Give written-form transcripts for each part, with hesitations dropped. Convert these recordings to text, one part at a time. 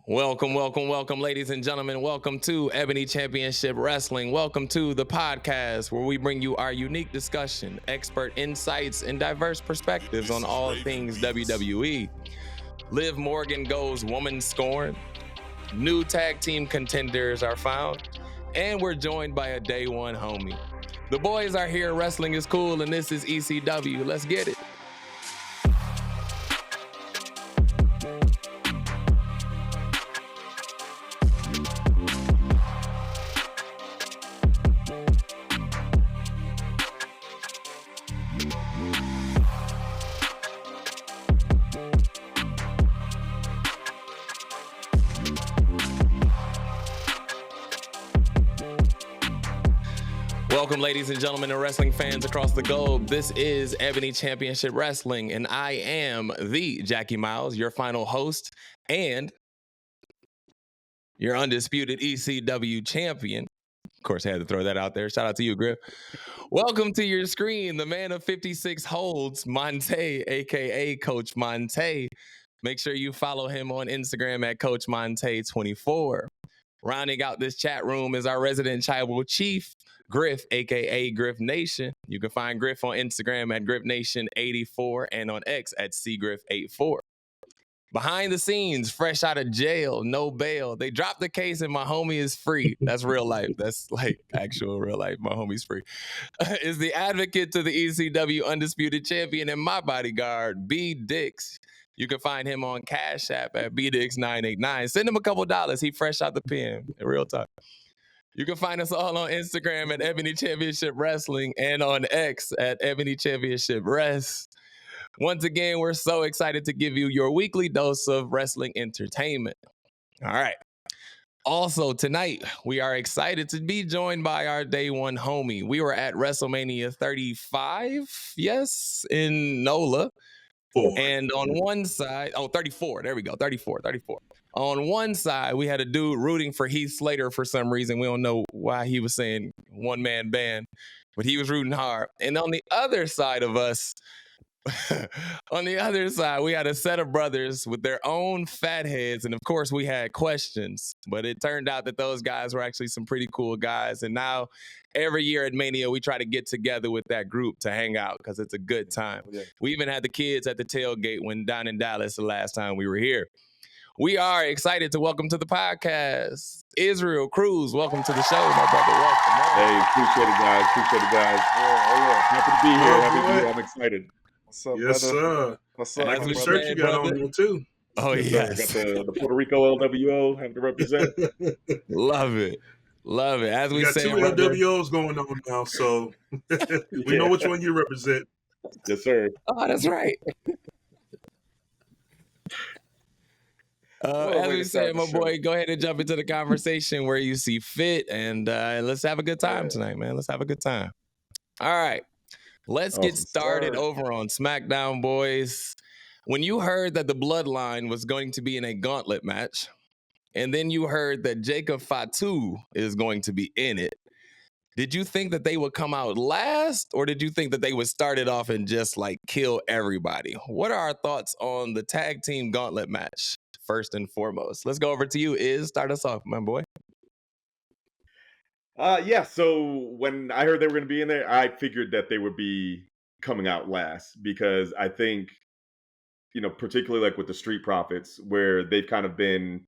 Welcome, ladies and gentlemen. Welcome to Ebony Championship Wrestling. Welcome to the podcast where we bring you our unique discussion, expert insights, and diverse perspectives on all things WWE. Liv Morgan goes woman scorned. New tag team contenders are found. And we're joined by a day one homie. The boys are here. Wrestling is cool, and this is ECW. Let's get it. Welcome, ladies and gentlemen, and wrestling fans across the globe. This is Ebony Championship Wrestling, and I am the Jackie Miles, your final host and your undisputed ECW champion. Of course, I had to throw that out there. Shout out to you, Griff. Welcome to your screen, the man of 56 holds, Montay, a.k.a. Coach Montay. Make sure you follow him on Instagram at Coach Montay24. Rounding out this chat room is our resident tribal chief, Griff, a.k.a. Griff Nation. You can find Griff on Instagram at GriffNation84 and on X at CGriff84. Behind the scenes, fresh out of jail, no bail. They dropped the case and my homie is free. That's real life. That's like actual real life. My homie's free. Is the advocate to the ECW undisputed champion and my bodyguard, BDixx. You can find him on Cash App at BDixx989. Send him a couple dollars. He fresh out the pen. In real talk. You can find us all on Instagram at Ebony Championship Wrestling and on X at Ebony Championship Rest. Once again, we're so excited to give you your weekly dose of wrestling entertainment. All right. Also, tonight, we are excited to be joined by our day one homie. We were at WrestleMania 35, yes, in NOLA. And on one side, 34, there we go, 34. On one side, we had a dude rooting for Heath Slater for some reason. We don't know why he was saying one-man band, but he was rooting hard. And on the other side of us, on the other side, we had a set of brothers with their own fat heads. And of course, we had questions. But it turned out that those guys were actually some pretty cool guys. And now every year at Mania, we try to get together with that group to hang out because it's a good time. Yeah. We even had the kids at the tailgate when down in Dallas the last time we were here. We are excited to welcome to the podcast Izrael Cruz. Welcome to the show, my brother. Welcome. Hey, appreciate it, guys. Yeah. Happy to be here. I'm excited. What's up, yes, brother? Sir. What's up? As we shirt you got on here too. Oh, yes. Got the Puerto Rico LWO having to represent. Love it. As we got say, two LWOs going on now, so we know which one you represent. Yes, sir. Oh, that's right. As we said, my boy, go ahead and jump into the conversation where you see fit, and let's have a good time tonight, man. Let's have a good time. All right. Let's get started over on SmackDown, boys. When you heard that the Bloodline was going to be in a gauntlet match, and then you heard that Jacob Fatu is going to be in it, did you think that they would come out last, or did you think that they would start it off and just like kill everybody? What are our thoughts on the tag team gauntlet match, first and foremost? Let's go over to you, Iz. Start us off, my boy. So when I heard they were going to be in there, I figured that they would be coming out last because I think, particularly like with the Street Profits, where they've kind of been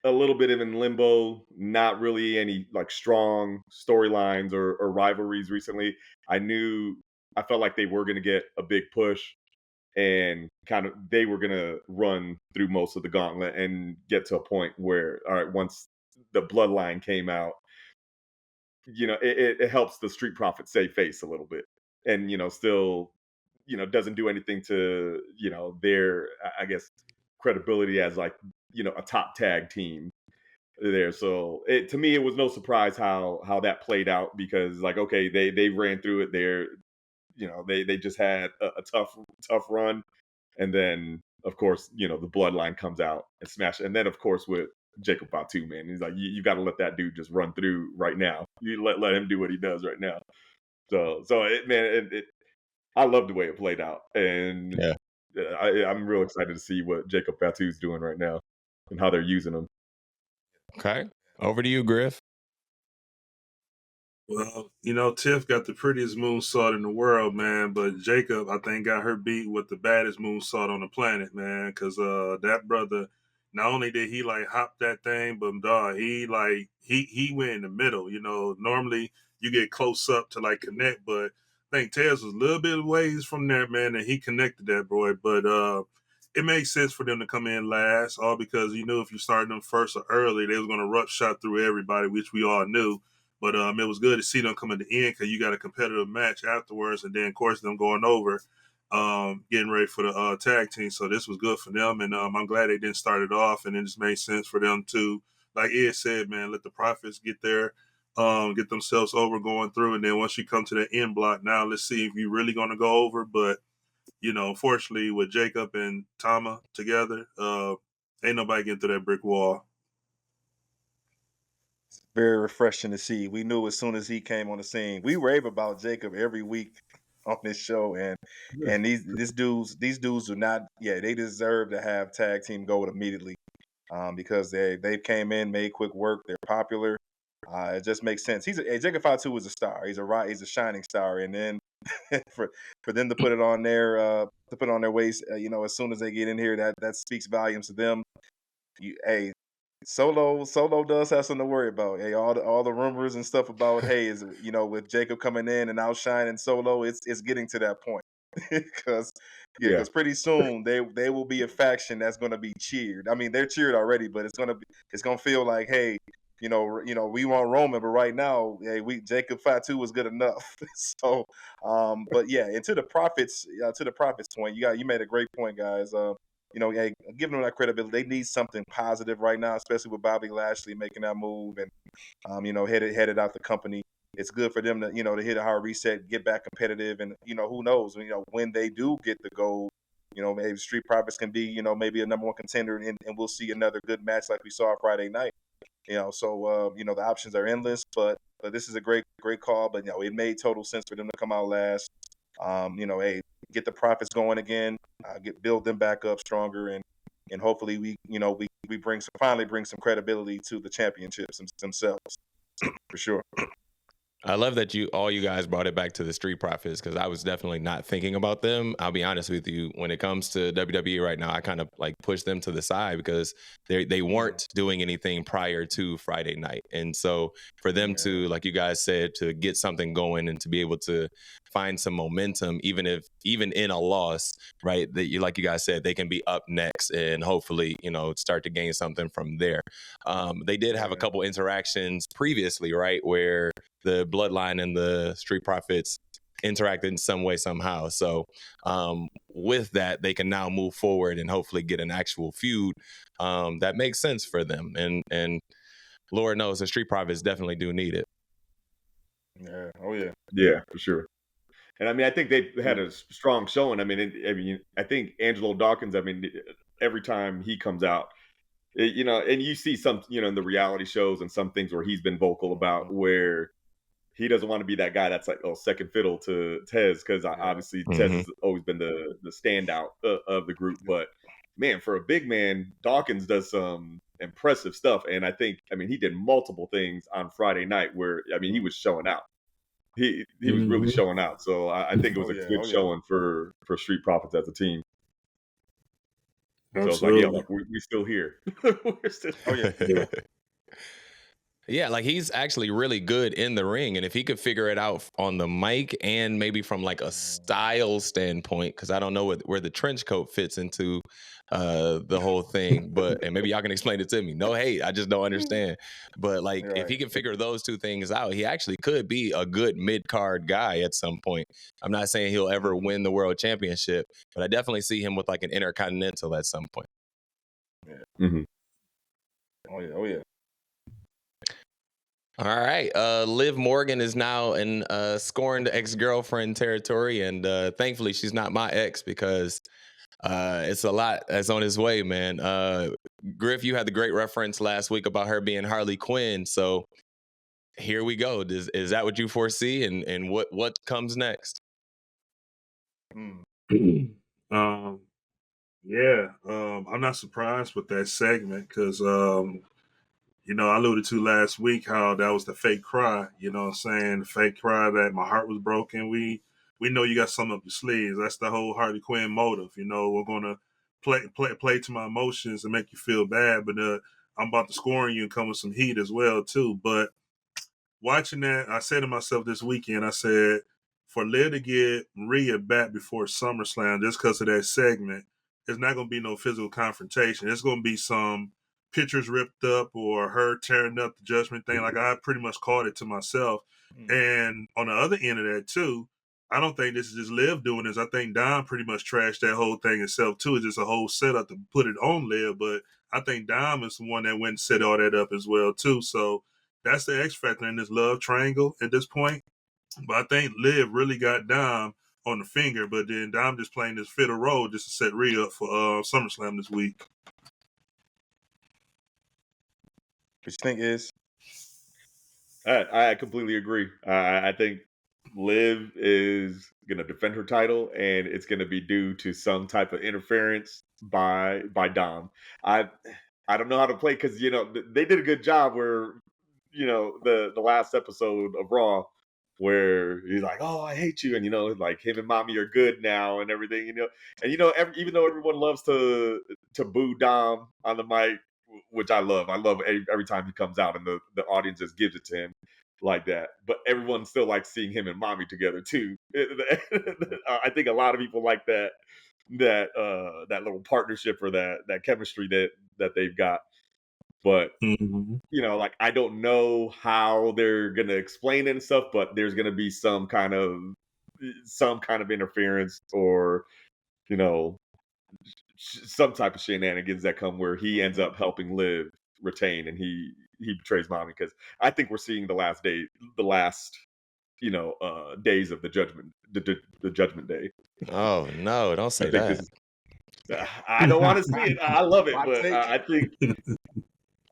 a little bit in limbo, not really any like strong storylines or rivalries recently. I felt like they were going to get a big push and kind of they were going to run through most of the gauntlet and get to a point where, all right, once the Bloodline came out, it helps the Street Profits save face a little bit and, still, doesn't do anything to, their, I guess, credibility as like, a top tag team there. So to me, it was no surprise how that played out because like, okay, they ran through it there. They just had a tough run. And then, of course, the Bloodline comes out and smash it. And then, of course, with Jacob Fatu, man, he's like, you got to let that dude just run through right now. You let him do what he does right now. So I love the way it played out. And I'm real excited to see what Jacob Fatu's doing right now. and how they're using them. Okay. Over to you, Griff. Well, Tiff got the prettiest moonsault in the world, man. But Jacob, I think, got her beat with the baddest moonsault on the planet, man. Because that brother, not only did he like hop that thing, but dog, he went in the middle. Normally you get close up to like connect, but I think Tez was a little bit ways from there, man, and he connected that boy. But it makes sense for them to come in last, all because if you started them first or early, they was going to rush shot through everybody, which we all knew. But it was good to see them come at the end because you got a competitive match afterwards, and then of course them going over, getting ready for the tag team. So this was good for them, and I'm glad they didn't start it off, and it just made sense for them to, like Ed said, man, let the Profits get there, get themselves over going through, and then once you come to the end block, now let's see if you're really going to go over. But unfortunately, with Jacob and Tama together, ain't nobody getting through that brick wall. Very refreshing to see. We knew as soon as he came on the scene. We rave about Jacob every week on this show, and these dudes do not. Yeah, they deserve to have tag team gold immediately, because they came in, made quick work. They're popular. It just makes sense. Jacob Fatu is a star. He's a shining star, and then for them to put it on their waist, as soon as they get in here, that speaks volumes to them. Solo does have something to worry about. Hey, all the rumors and stuff about with Jacob coming in and outshining Solo, it's getting to that point because pretty soon they will be a faction that's going to be cheered. I mean, they're cheered already, but it's going to feel like, hey, we want Roman, but right now, hey, Jacob Fatu was good enough. So, but yeah, and to the Profits point, you made a great point, guys. Giving them that credibility, they need something positive right now, especially with Bobby Lashley making that move and, headed out the company. It's good for them to, to hit a hard reset, get back competitive, and who knows, when they do get the gold, maybe Street Profits can be, maybe a number one contender, and we'll see another good match like we saw Friday night. So the options are endless, but this is a great call. But it made total sense for them to come out last. Get the Profits going again, build them back up stronger, and hopefully we finally bring some credibility to the championships themselves, for sure. I love that you guys brought it back to the Street Profits, because I was definitely not thinking about them. I'll be honest with you. When it comes to WWE right now, I kind of like push them to the side because they weren't doing anything prior to Friday night. And so for them to, like you guys said, to get something going and to be able to find some momentum, even in a loss, right? That like you guys said, they can be up next and hopefully, start to gain something from there. They did have a couple interactions previously, right, where the Bloodline and the Street Profits interacted in some way, somehow. So with that, they can now move forward and hopefully get an actual feud that makes sense for them. And Lord knows the Street Profits definitely do need it. Yeah. Oh yeah. Yeah, for sure. And I mean, I think they had a strong showing. I mean, I think Angelo Dawkins, every time he comes out, and you see some, in the reality shows and some things where he's been vocal about where he doesn't want to be that guy that's like, second fiddle to Tez, because obviously Tez has always been the standout of the group. But man, for a big man, Dawkins does some impressive stuff. And I think, he did multiple things on Friday night where, he was showing out. He was really showing out. So I think it was a good showing for Street Profits as a team. Absolutely. So it's like, we're still here. We're still here. Yeah, like he's actually really good in the ring, and if he could figure it out on the mic and maybe from like a style standpoint, because I don't know where the trench coat fits into the whole thing, and maybe y'all can explain it to me. No hate, I just don't understand. But like, if he can figure those two things out, he actually could be a good mid-card guy at some point. I'm not saying he'll ever win the world championship, but I definitely see him with like an intercontinental at some point. Yeah. Mm-hmm. Oh yeah. All right. Liv Morgan is now in scorned ex-girlfriend territory, and thankfully she's not my ex, because it's a lot that's on his way, man. Griff, you had the great reference last week about her being Harley Quinn, so here we go. Is that what you foresee, and what comes next? Yeah, I'm not surprised with that segment because, I alluded to last week how that was the fake cry. You know what I'm saying? The fake cry that my heart was broken. We know you got something up your sleeves. That's the whole Harley Quinn motive. We're gonna play to my emotions and make you feel bad, but I'm about to score on you and come with some heat as well too. But watching that, I said to myself this weekend, I said, for Liv to get Rhea back before SummerSlam just because of that segment, it's not going to be no physical confrontation. It's going to be some pictures ripped up or her tearing up the Judgment thing. Like I pretty much called it to myself. And on the other end of that too, I don't think this is just Liv doing this. I think Dom pretty much trashed that whole thing himself too. It's just a whole setup to put it on Liv. But I think Dom is the one that went and set all that up as well too. So that's the X factor in this love triangle at this point. But I think Liv really got Dom on the finger, but then Dom just playing this fiddle role just to set Rhea up for SummerSlam this week. What you think is? I completely agree. I think Liv is going to defend her title, and it's going to be due to some type of interference by Dom. I I don't know how to play because they did a good job where the last episode of Raw where he's like, "Oh, I hate you," and like him and Mommy are good now and everything. And even though everyone loves to boo Dom on the mic, which I love every time he comes out and the audience just gives it to him like that. But everyone still likes seeing him and Mommy together too. I think a lot of people like that little partnership or that chemistry that they've got. But like I don't know how they're gonna explain it and stuff, but there's gonna be some kind of interference or some type of shenanigans that come where he ends up helping Liv retain and he betrays Mommy, because I think we're seeing the last days of the judgment day. Oh no, don't I say think that. this is I don't want to see it. I love it, My but take.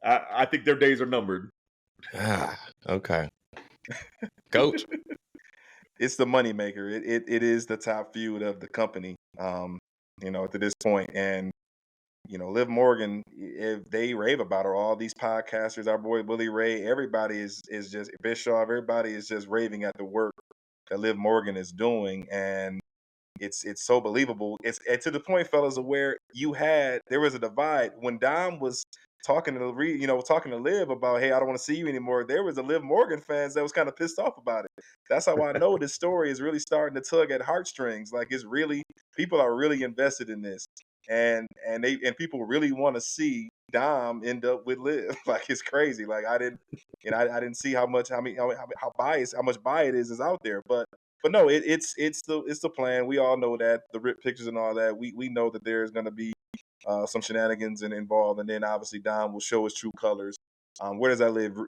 I think their days are numbered. Okay. Coach. It's the moneymaker. It is the top feud of the company, to this point. And, Liv Morgan, if they rave about her, all these podcasters, our boy Willie Ray, everybody is just, Bischoff, everybody is just raving at the work that Liv Morgan is doing. And it's so believable. It's to the point, fellas, of where there was a divide when Dom was talking to Liv about, hey, I don't want to see you anymore. There was a Liv Morgan fans that was kind of pissed off about it. That's how I know this story is really starting to tug at heartstrings. Like it's really, people are really invested in this, and people really want to see Dom end up with Liv. Like it's crazy. Like I didn't see how much how much bias is out there, but no, it's the plan. We all know that the rip pictures and all that. We know that there's going to be some shenanigans involved, and then obviously Dom will show his true colors. Where does that live?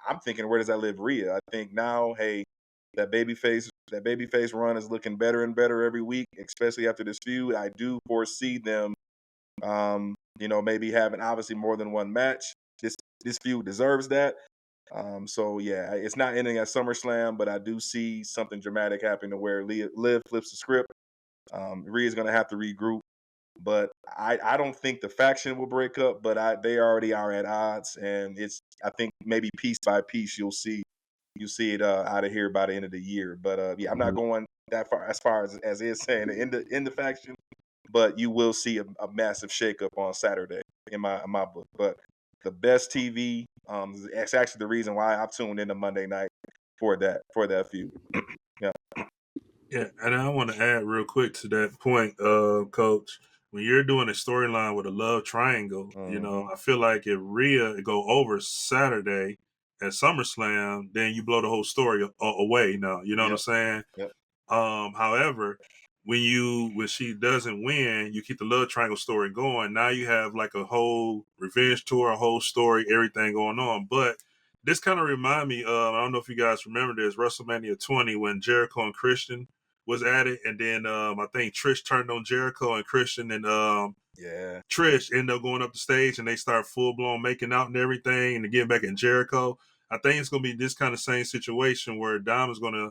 I'm thinking, where does that live? Rhea. I think now, hey, that babyface run is looking better and better every week, especially after this feud. I do foresee them, maybe having obviously more than one match. This feud deserves that. So yeah, it's not ending at SummerSlam, but I do see something dramatic happening to where Liv flips the script. Rhea's gonna have to regroup, but I don't think the faction will break up. But they already are at odds, and I think maybe piece by piece you'll see it out of here by the end of the year. But yeah, I'm not going that far as is saying in the faction, but you will see a massive shakeup on Saturday in my book. But the best TV. It's actually the reason why I've tuned into Monday night for that feud. Yeah. Yeah, and I want to add real quick to that point, Coach. When you're doing a storyline with a love triangle, I feel like if Rhea go over Saturday at SummerSlam, then you blow the whole story away. Now, you know what I'm saying? Yep. However, when she doesn't win, you keep the love triangle story going. Now you have like a whole revenge tour, a whole story, everything going on. But this kind of remind me of, I don't know if you guys remember this, WrestleMania 20 when Jericho and Christian was at it, and then I think Trish turned on Jericho and Christian, and Trish ended up going up the stage and they start full blown making out and everything and getting back at Jericho. I think it's gonna be this kind of same situation where Dom is gonna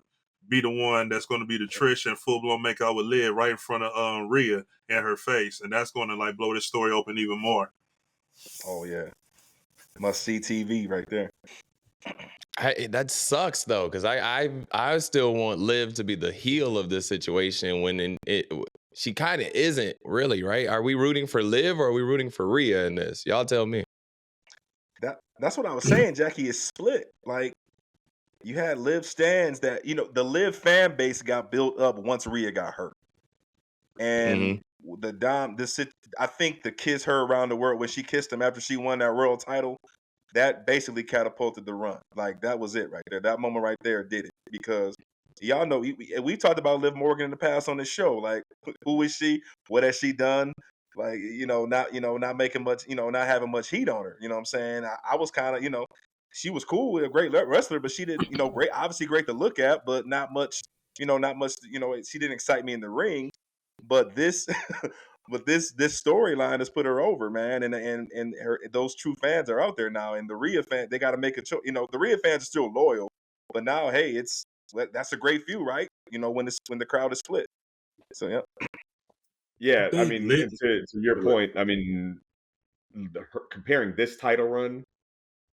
be the one that's going to be the Trish and full blown makeout with Liv right in front of Rhea and her face, and that's going to like blow this story open even more. Oh yeah, must see TV right there. That sucks though, because I still want Liv to be the heel of this situation when she kind of isn't really, right? Are we rooting for Liv or are we rooting for Rhea in this? Y'all tell me. That's what I was saying, Jackie. Is split. Like you had Liv stands that the Liv fan base got built up once Rhea got hurt, and I think the kiss her around the world when she kissed him after she won that world title, that basically catapulted the run. Like that was it right there. That moment right there did it because y'all know we talked about Liv Morgan in the past on this show. Like who is she? What has she done? Like not making much, not having much heat on her. You know what I'm saying? I was kind of, she was cool, a great wrestler, but she didn't, great, obviously great to look at, but not much. She didn't excite me in the ring. But this, but this storyline has put her over, man, and those true fans are out there now, and the Rhea fan, they got to make a choice. The Rhea fans are still loyal, but now, hey, that's a great feud, right? When the crowd is split. So yeah. Yeah, I mean, and to your point, I mean, comparing this title run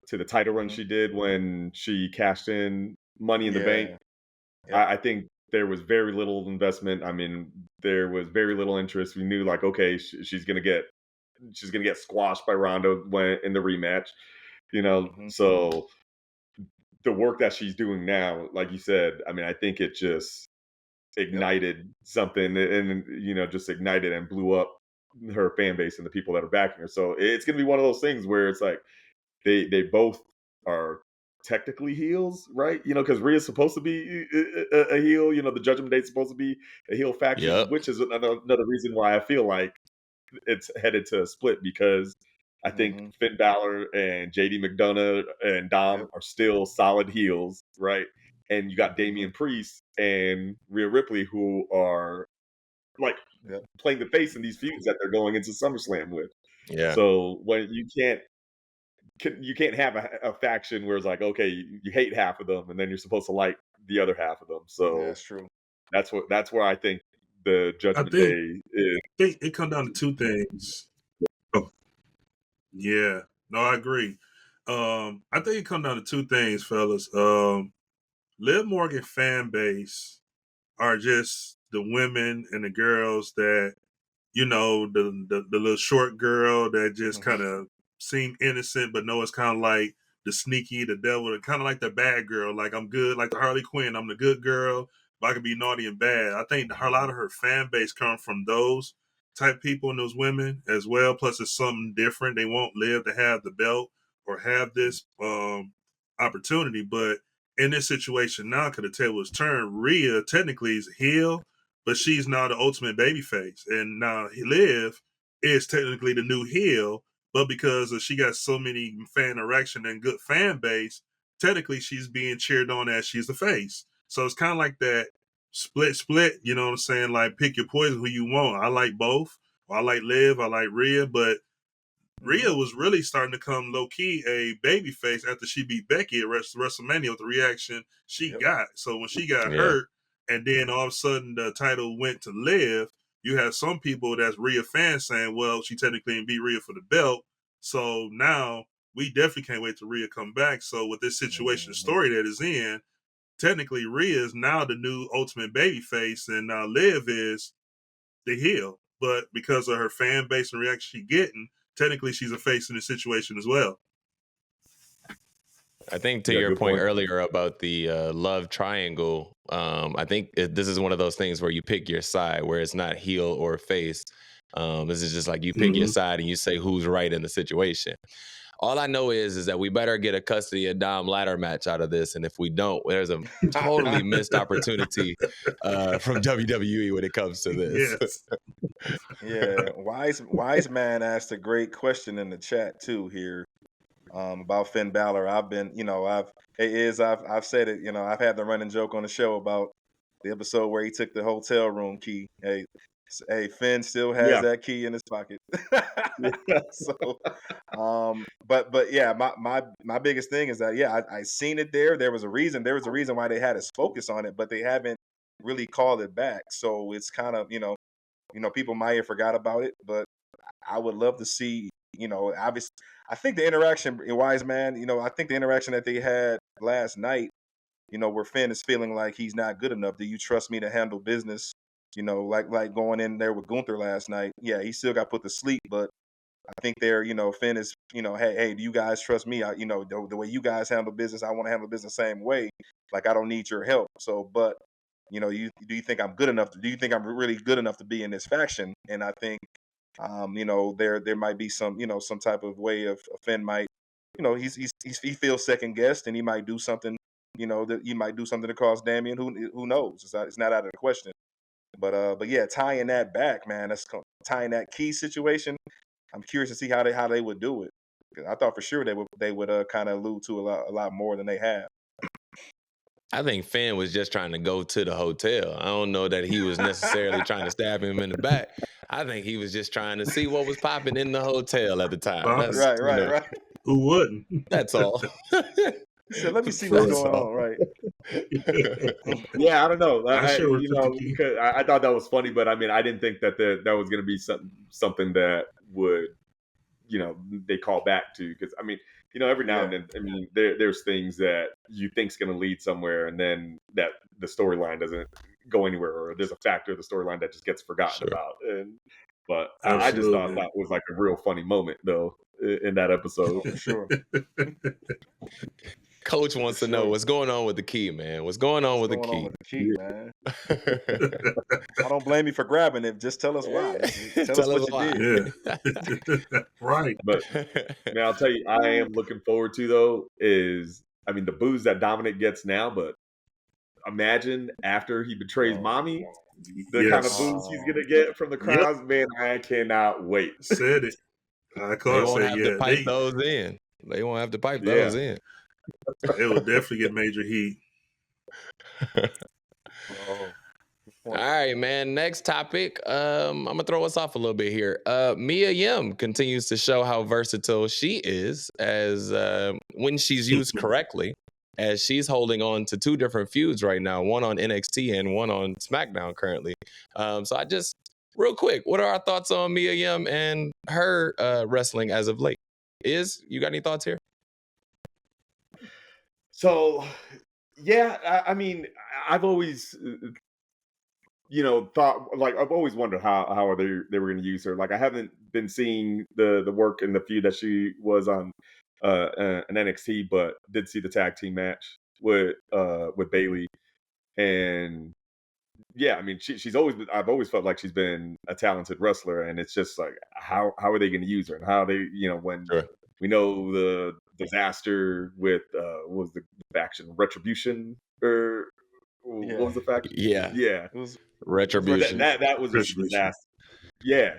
to the title run she did when she cashed in Money in the Bank, I think there was very little investment. I mean, there was very little interest. We knew like, okay, she's gonna get squashed by Ronda in the rematch, So the work that she's doing now, like you said, I mean, I think it just ignited something and just ignited and blew up her fan base and the people that are backing her. So it's gonna be one of those things where it's like they both are technically heels, right? Because Rhea's supposed to be a heel. The Judgment Day's supposed to be a heel faction, which is another reason why I feel like it's headed to a split because I think Finn Balor and JD McDonough and Dom are still solid heels, right? And you got Damian Priest and Rhea Ripley who are like playing the face in these feuds that they're going into SummerSlam with. Yeah. So when you can't have a faction where it's like, okay, you hate half of them and then you're supposed to like the other half of them. So that's true. That's where I think the Judgment Day is. I think it comes down to two things. Oh. Yeah. No, I agree. I think it comes down to two things, fellas. Liv Morgan fan base are just the women and the girls that, the little short girl that just kind of seem innocent, but no, it's kind of like the sneaky, the devil, kind of like the bad girl. Like I'm good, like the Harley Quinn. I'm the good girl, but I can be naughty and bad. I think a lot of her fan base come from those type people and those women as well. Plus, it's something different. They won't live to have the belt or have this opportunity, but in this situation now, because the table was turned, Rhea technically is a heel, but she's now the ultimate babyface. And now Liv is technically the new heel, but because she got so many fan interaction and good fan base, technically she's being cheered on as she's the face. So it's kind of like that split, you know what I'm saying? Like pick your poison who you want. I like both. I like Liv, I like Rhea, but Rhea was really starting to come low key a baby face after she beat Becky at WrestleMania with the reaction she got. So when she got hurt, and then all of a sudden the title went to Liv, you have some people that's Rhea fans saying, "Well, she technically didn't beat Rhea for the belt." So now we definitely can't wait to Rhea come back. So with this situation story that is in, technically Rhea is now the new ultimate baby face, and now Liv is the heel. But because of her fan base and reaction she's getting, technically she's a face in the situation as well. I think to your point earlier about the love triangle, I think this is one of those things where you pick your side, where it's not heel or face. This is just like you pick your side and you say who's right in the situation. All I know is that we better get a custody of Dom ladder match out of this, and if we don't, there's a totally missed opportunity from WWE when it comes to this. Yes. Yeah, wise man asked a great question in the chat too here about Finn Balor. I've been, I've said it, I've had the running joke on the show about the episode where he took the hotel room key. Hey, Hey, Finn still has Yeah. that key in his pocket. Yeah. So, but yeah, my biggest thing is that yeah, I seen it there. There was a reason. There was a reason why they had us focus on it, but they haven't really called it back. So it's kind of people might have forgot about it, but I would love to see. Obviously, I think the interaction, Wise Man. I think the interaction that they had last night. Where Finn is feeling like he's not good enough. Do you trust me to handle business? Like going in there with Gunther last night. Yeah, he still got put to sleep, but I think Finn is, hey, do you guys trust me? The way you guys handle business, I want to handle business the same way. Like I don't need your help. So, but do you think I'm good enough? Do you think I'm really good enough to be in this faction? And I think, there might be some type of way of Finn might, he feels second guessed and he might do something, that he might do something to cause Damian. Who knows? It's not out of the question. But yeah, tying that back, man. Tying that key situation. I'm curious to see how they would do it. 'Cause I thought for sure they would kind of allude to a lot more than they have. I think Finn was just trying to go to the hotel. I don't know that he was necessarily trying to stab him in the back. I think he was just trying to see what was popping in the hotel at the time. That's Right. Who wouldn't? That's all. He said, "Let me see what's That's going all. on." Right. Yeah, I don't know. I sure would took the key. Because I thought that was funny, but I mean, I didn't think that that was going to be something that would, they call back to. Because I mean, every now and then, I mean, there's things that you think's going to lead somewhere, and then that the storyline doesn't go anywhere, or there's a factor of the storyline that just gets forgotten about. But I just thought that was like a real funny moment, though, in that episode. For sure. Coach wants to know what's going on with the key, man. What's going on with the key? Man? I don't blame you for grabbing it. Just tell us why. Tell us what why. you did. Yeah. Right. But man, I'll tell you, I am looking forward to though is, I mean, the booze that Dominic gets now, but imagine after he betrays Mommy, the kind of booze he's gonna get from the crowds. Man, I cannot wait. Said it. I they won't have to pipe those in. They won't have to pipe those in. It will definitely get major heat. All right, man. Next topic. I'm gonna throw us off a little bit here. Mia Yim continues to show how versatile she is as when she's used correctly, as she's holding on to two different feuds right now, one on NXT and one on SmackDown currently. So I just real quick, what are our thoughts on Mia Yim and her wrestling as of late? You got any thoughts here? So, yeah, I mean, I've always, thought, like, I've always wondered how they were going to use her. Like, I haven't been seeing the work in the feud that she was on an NXT, but did see the tag team match with Bayley, and yeah, I mean, I've always felt like she's been a talented wrestler, and it's just like, how are they going to use her, and how they, when we know the disaster with what was the faction, Retribution, or what was the faction? Yeah, it was Retribution. That was just a disaster. Yeah,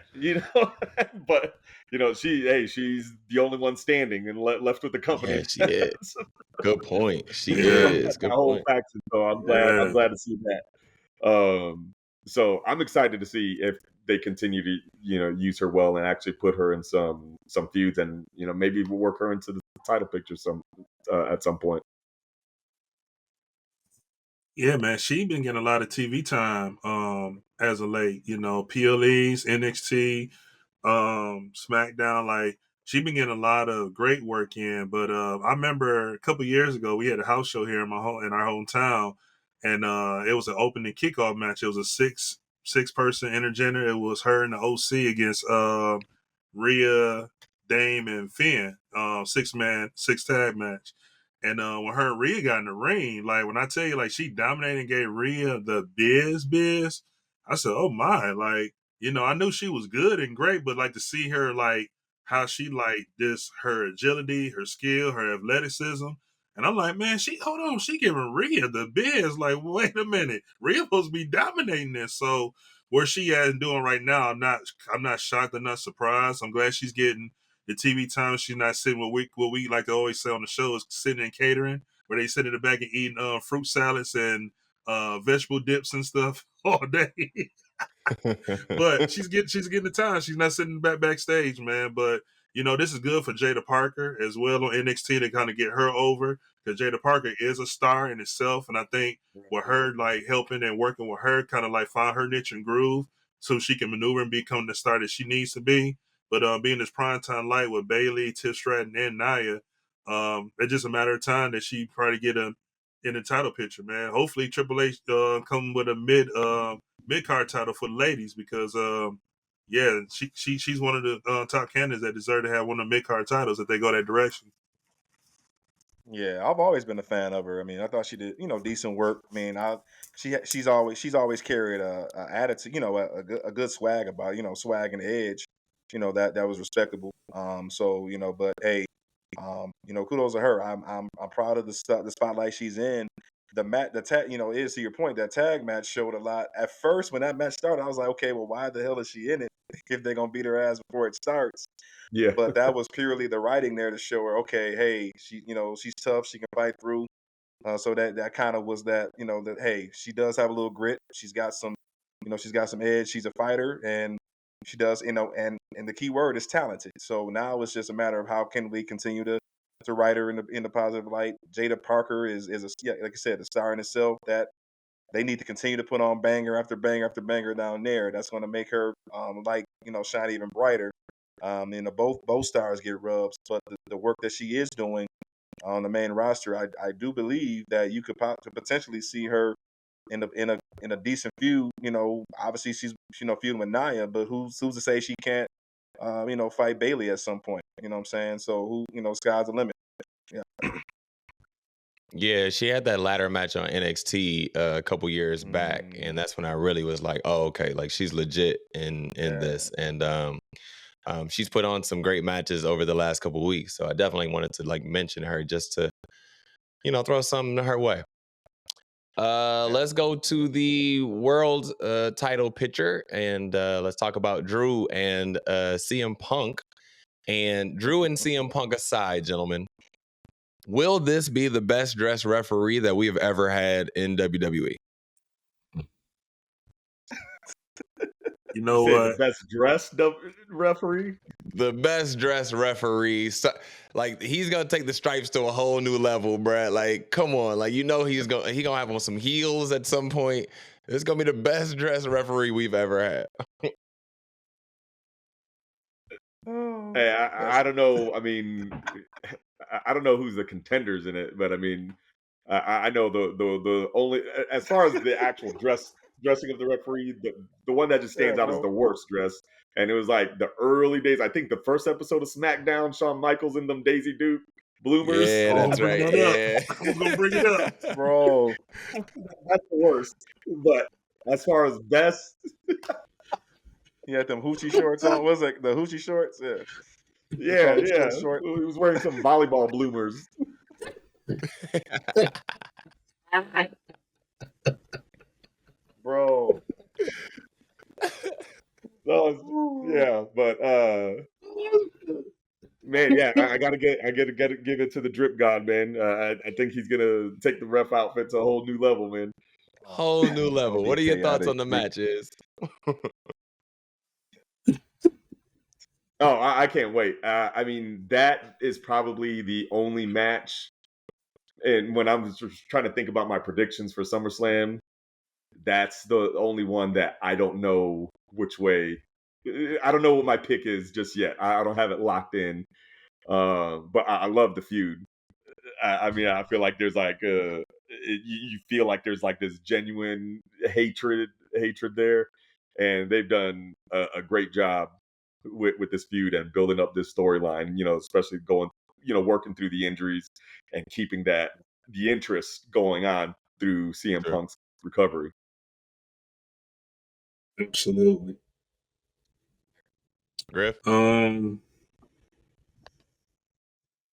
but she's the only one standing and left with the company. Yeah, she is. Good point. She is. Good point. Faction, so I'm glad to see that. So I'm excited to see if they continue to use her well and actually put her in some feuds, and maybe we'll work her into the title picture at some point. Yeah, man, she been getting a lot of TV time as of late. PLEs, NXT, SmackDown. Like, she been getting a lot of great work in. But I remember a couple years ago we had a house show here in our hometown, and it was an opening kickoff match. It was a six person intergender. It was her and the OC against Rhea, Dame, and Finn. 6 tag match. And when her and Rhea got in the ring, like, when I tell you, like, she dominated and gave Rhea the biz, I said, oh my, like, I knew she was good and great, but like to see her, like, how she, like, this, her agility, her skill, her athleticism. And I'm like, man, hold on, she giving Rhea the biz. Like, wait a minute, Rhea supposed to be dominating this. So where she at and doing right now, I'm not shocked or not surprised. I'm glad she's getting the TV time. She's not sitting what we like to always say on the show is sitting in catering, where they sit in the back and eating fruit salads and vegetable dips and stuff all day. But she's getting the time. She's not sitting backstage, man. But this is good for Jada Parker as well on NXT to kind of get her over, because Jada Parker is a star in itself, and I think with her like helping and working with her, kind of like find her niche and groove, so she can maneuver and become the star that she needs to be. But being this primetime light with Bayley, Tiff Stratton, and Nia, it's just a matter of time that she probably get in the title picture, man. Hopefully Triple H come with a mid card title for the ladies, because she's one of the top candidates that deserve to have one of the mid card titles if they go that direction. Yeah, I've always been a fan of her. I mean, I thought she did, decent work. I mean, she's always carried a attitude, a good swag about, swag and edge, that was respectable. But hey, kudos to her. I'm proud of the spotlight she's in. The tag, is to your point, that tag match showed a lot. At first, when that match started, I was like, okay, well, why the hell is she in it if they're gonna beat her ass before it starts? Yeah. But that was purely the writing there to show her, okay, hey, she's tough, she can fight through. So that kind of was that, that hey, she does have a little grit. She's got some edge. She's a fighter, and she does, and the key word is talented. So now it's just a matter of how can we continue to write her in the positive light. Jada Parker is like I said, a star in itself that they need to continue to put on banger after banger after banger down there. That's going to make her shine even brighter. Both stars get rubs, but the work that she is doing on the main roster, I do believe that you could potentially see her in a decent feud. Obviously she's feuding with Nia, but who's to say she can't fight Bayley at some point? You know what I'm saying? So sky's the limit. Yeah. Yeah, she had that ladder match on NXT a couple years back, and that's when I really was like, "Oh, okay, like she's legit in this." And she's put on some great matches over the last couple of weeks, so I definitely wanted to like mention her just to, throw something her way. Let's go to the world title picture, and let's talk about Drew and CM Punk. And Drew and CM Punk aside, gentlemen, will this be the best dressed referee that we have ever had in WWE? You know what? The best dressed referee? The best dressed referee. So, like, he's gonna take the stripes to a whole new level, Brad. Like, come on. Like, he's gonna have on some heels at some point. It's gonna be the best dressed referee we've ever had. Hey, I don't know. I mean, I don't know who's the contenders in it, but I mean, I know the only, as far as the actual dressing of the referee, the one that just stands out is the worst dress. And it was like the early days. I think the first episode of SmackDown, Shawn Michaels in them Daisy Duke bloomers. Yeah, that's right. Yeah. I was gonna bring it up, bro. That's the worst. But as far as best, he had them hoochie shorts on. What was it the hoochie shorts? Yeah. yeah. He was wearing some volleyball bloomers. Bro. Yeah, but man, yeah, I gotta give it to the drip god, man. I think he's gonna take the ref outfit to a whole new level, man. Whole new level. What are your thoughts on the matches? Oh, I can't wait. I mean, that is probably the only match. And when I'm just trying to think about my predictions for SummerSlam, that's the only one that I don't know which way. I don't know what my pick is just yet. I don't have it locked in. But I love the feud. I mean, I feel like there's like you feel like there's like this genuine hatred there, and they've done a great job with this feud and building up this storyline. Especially going, working through the injuries and keeping the interest going on through CM Punk's recovery. Absolutely. Griff?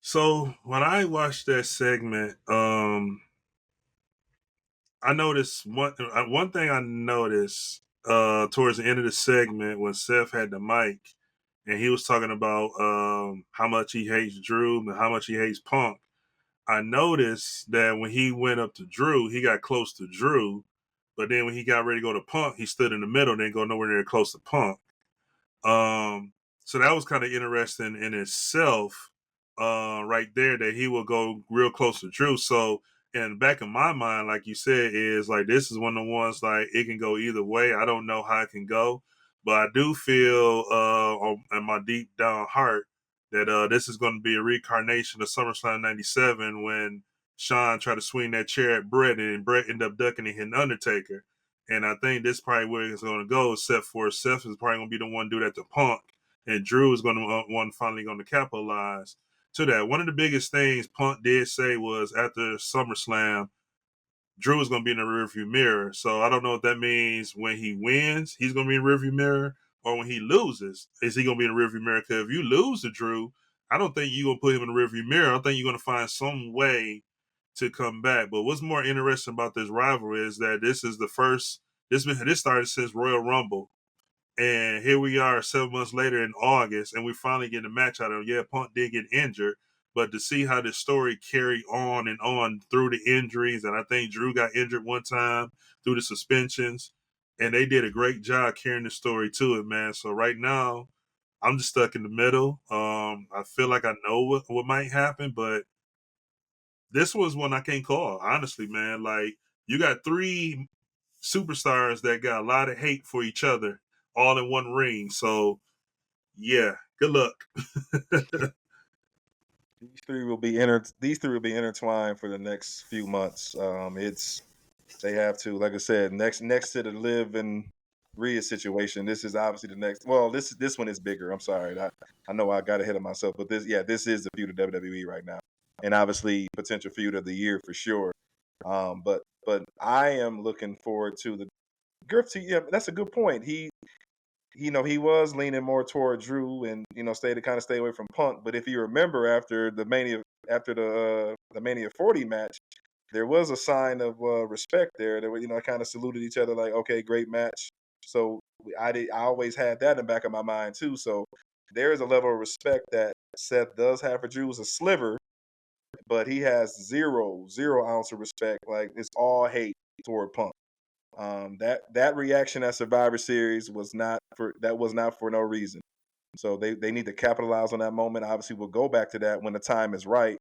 So when I watched that segment, I noticed one thing I noticed towards the end of the segment when Seth had the mic and he was talking about how much he hates Drew and how much he hates Punk. I noticed that when he went up to Drew, he got close to Drew, But then when he got ready to go to Punk, he stood in the middle and didn't go nowhere near close to Punk. So that was kind of interesting in itself, right there, that he will go real close to Drew. So in the back of my mind, like you said, is like this is one of the ones like it can go either way. I don't know how it can go, but I do feel in my deep down heart that this is going to be a reincarnation of SummerSlam '97 when Shawn tried to swing that chair at Bret and Bret ended up ducking and hitting Undertaker. And I think this is probably where it's going to go, except for Seth is probably going to be the one to do that to Punk. And Drew is going to one finally going to capitalize to that. One of the biggest things Punk did say was after SummerSlam, Drew is going to be in the rearview mirror. So I don't know if that means when he wins, he's going to be in the rearview mirror, or when he loses, is he going to be in the rearview mirror? Because if you lose to Drew, I don't think you're going to put him in the rearview mirror. I think you're going to find some way to come back. But what's more interesting about this rivalry is that this is the first. This started since Royal Rumble. And here we are 7 months later in August, and we finally get a match out of him. Yeah, Punk did get injured, but to see how this story carried on and on through the injuries, and I think Drew got injured one time through the suspensions, and they did a great job carrying the story to it, man. So right now, I'm just stuck in the middle. I feel like I know what might happen, but this was one I can't call, honestly, man. Like, you got three superstars that got a lot of hate for each other all in one ring. So, yeah, good luck. These three will be intertwined for the next few months. They have to, like I said, next to the Liv and Rhea situation. This is obviously the next. Well, this one is bigger. I'm sorry, I know I got ahead of myself, but this is the feud of WWE right now, and obviously potential feud of the year for sure. But I am looking forward to the Griff. Yeah, that's a good point. He was leaning more toward Drew and, stay away from Punk. But if you remember after the Mania 40 match, there was a sign of respect there. That kind of saluted each other like, okay, great match. So I always had that in the back of my mind too. So there is a level of respect that Seth does have for Drew. It's a sliver, but he has zero ounce of respect. Like, it's all hate toward Punk. That reaction at Survivor Series was not for no reason. So they need to capitalize on that moment. Obviously, we'll go back to that when the time is right.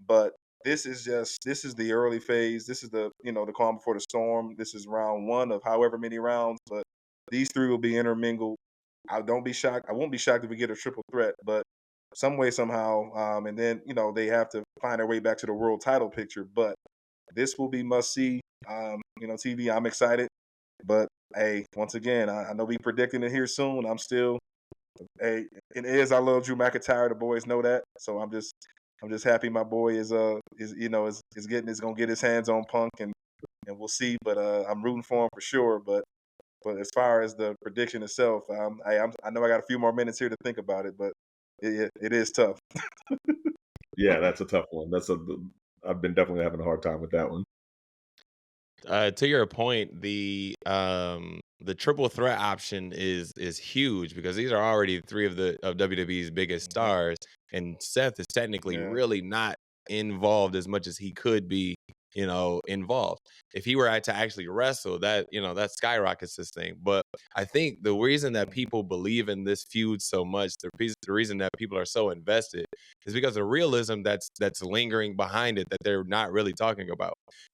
But this is the early phase. This is the calm before the storm. This is round one of however many rounds. But these three will be intermingled. I won't be shocked if we get a triple threat, but some way, somehow. And then they have to find their way back to the world title picture. But this will be must see. TV. I'm excited, but hey, once again, I know we predicting it here soon. I'm still, hey, I love Drew McIntyre. The boys know that, so I'm just happy my boy is gonna get his hands on Punk, and we'll see. But I'm rooting for him for sure. But as far as the prediction itself, I know I got a few more minutes here to think about it, but it is tough. Yeah, that's a tough one. I've been definitely having a hard time with that one. To your point, the triple threat option is huge because these are already three of WWE's biggest stars, and Seth is technically really not involved as much as he could be, involved. If he were to actually wrestle, that skyrockets this thing. But I think the reason that people believe in this feud so much, the reason that people are so invested, is because of realism that's lingering behind it that they're not really talking about.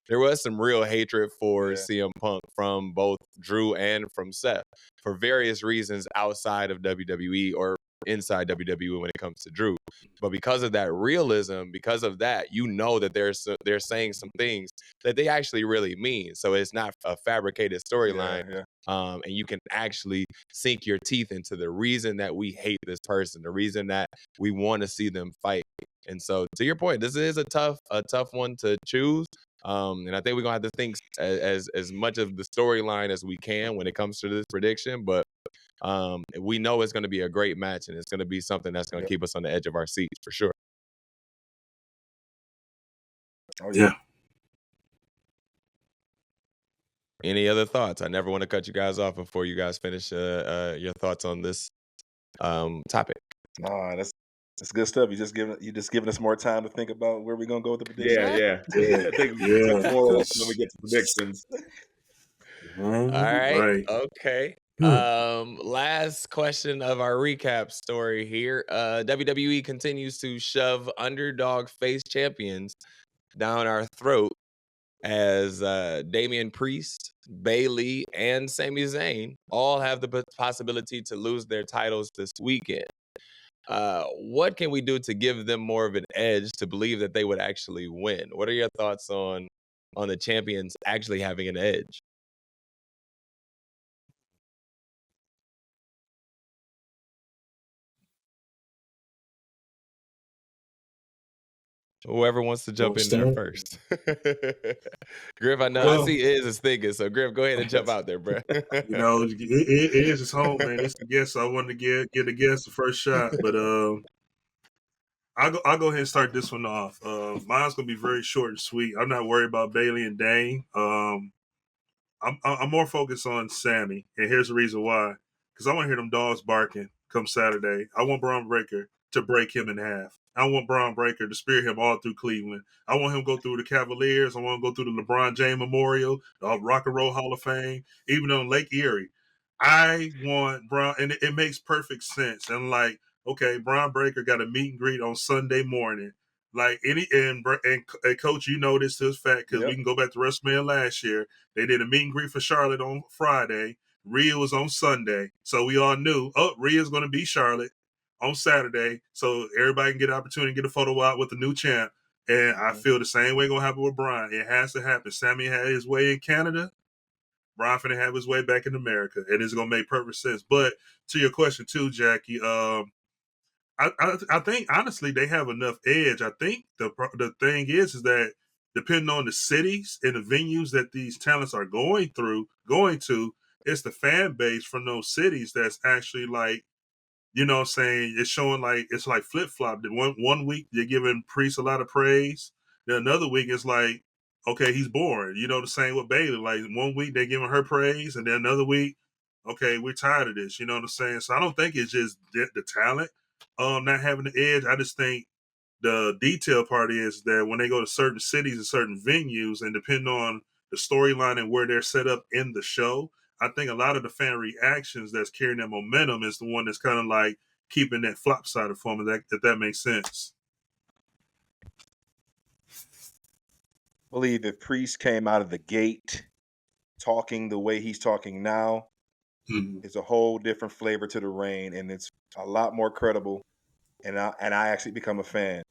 There was some real hatred for CM Punk from both Drew and from Seth for various reasons outside of WWE or inside WWE when it comes to Drew. But because of that realism, because of that, that they're saying some things that they actually really mean. So it's not a fabricated storyline. And you can actually sink your teeth into the reason that we hate this person, the reason that we want to see them fight. And so, to your point, this is a tough one to choose. And I think we're gonna have to think as much of the storyline as we can when it comes to this prediction. But we know it's going to be a great match, and it's going to be something that's going to keep us on the edge of our seats for sure. Oh yeah. Any other thoughts? I never want to cut you guys off before you guys finish your thoughts on this topic. That's good stuff. You just giving us more time to think about where we're gonna go with the prediction. Yeah. I think more when we get to predictions. All right. Right. Okay. Last question of our recap story here. WWE continues to shove underdog face champions down our throat as Damian Priest, Bayley, and Sami Zayn all have the possibility to lose their titles this weekend. What can we do to give them more of an edge to believe that they would actually win? What are your thoughts on the champions actually having an edge? Whoever wants to jump in there first. Griff, I know I see Iz is thinking, so Griff, go ahead and jump out there, bro. You know, it is his home, man. It's the guest. So I wanted to get the guest the first shot, but I'll go ahead and start this one off. Mine's gonna be very short and sweet. I'm not worried about Bayley and Dane. I'm more focused on Sammy, and here's the reason why. Because I want to hear them dogs barking come Saturday. I want Braun Breaker to break him in half. I want Braun Breaker to spear him all through Cleveland. I want him to go through the Cavaliers. I want him to go through the LeBron James Memorial, the Rock and Roll Hall of Fame, even on Lake Erie. I want Braun, and it makes perfect sense. And like, okay, Braun Breaker got a meet and greet on Sunday morning. Like and Coach, you know this is fact because we can go back to WrestleMania last year. They did a meet and greet for Charlotte on Friday. Rhea was on Sunday. So we all knew, Rhea's going to be Charlotte on Saturday. So everybody can get an opportunity to get a photo out with the new champ. And I feel the same way going to happen with Brian. It has to happen. Sammy had his way in Canada. Brian finna have his way back in America. And it's going to make perfect sense. But to your question too, Jackie, I think honestly they have enough edge. I think the thing is that depending on the cities and the venues that these talents are going to, it's the fan base from those cities that's actually like, you know what I'm saying, it's showing like it's like flip flop. One week they're giving Priest a lot of praise. Then another week it's like, okay, he's boring. You know, the same with Bayley. Like one week they're giving her praise, and then another week, okay, we're tired of this. You know what I'm saying? So I don't think it's just the talent not having the edge. I just think the detail part is that when they go to certain cities and certain venues, and depending on the storyline and where they're set up in the show, I think a lot of the fan reactions that's carrying that momentum is the one that's kind of like keeping that flop side of form. If that makes sense. I believe if Priest came out of the gate talking the way he's talking now, it's a whole different flavor to the reign, and it's a lot more credible. And I actually become a fan.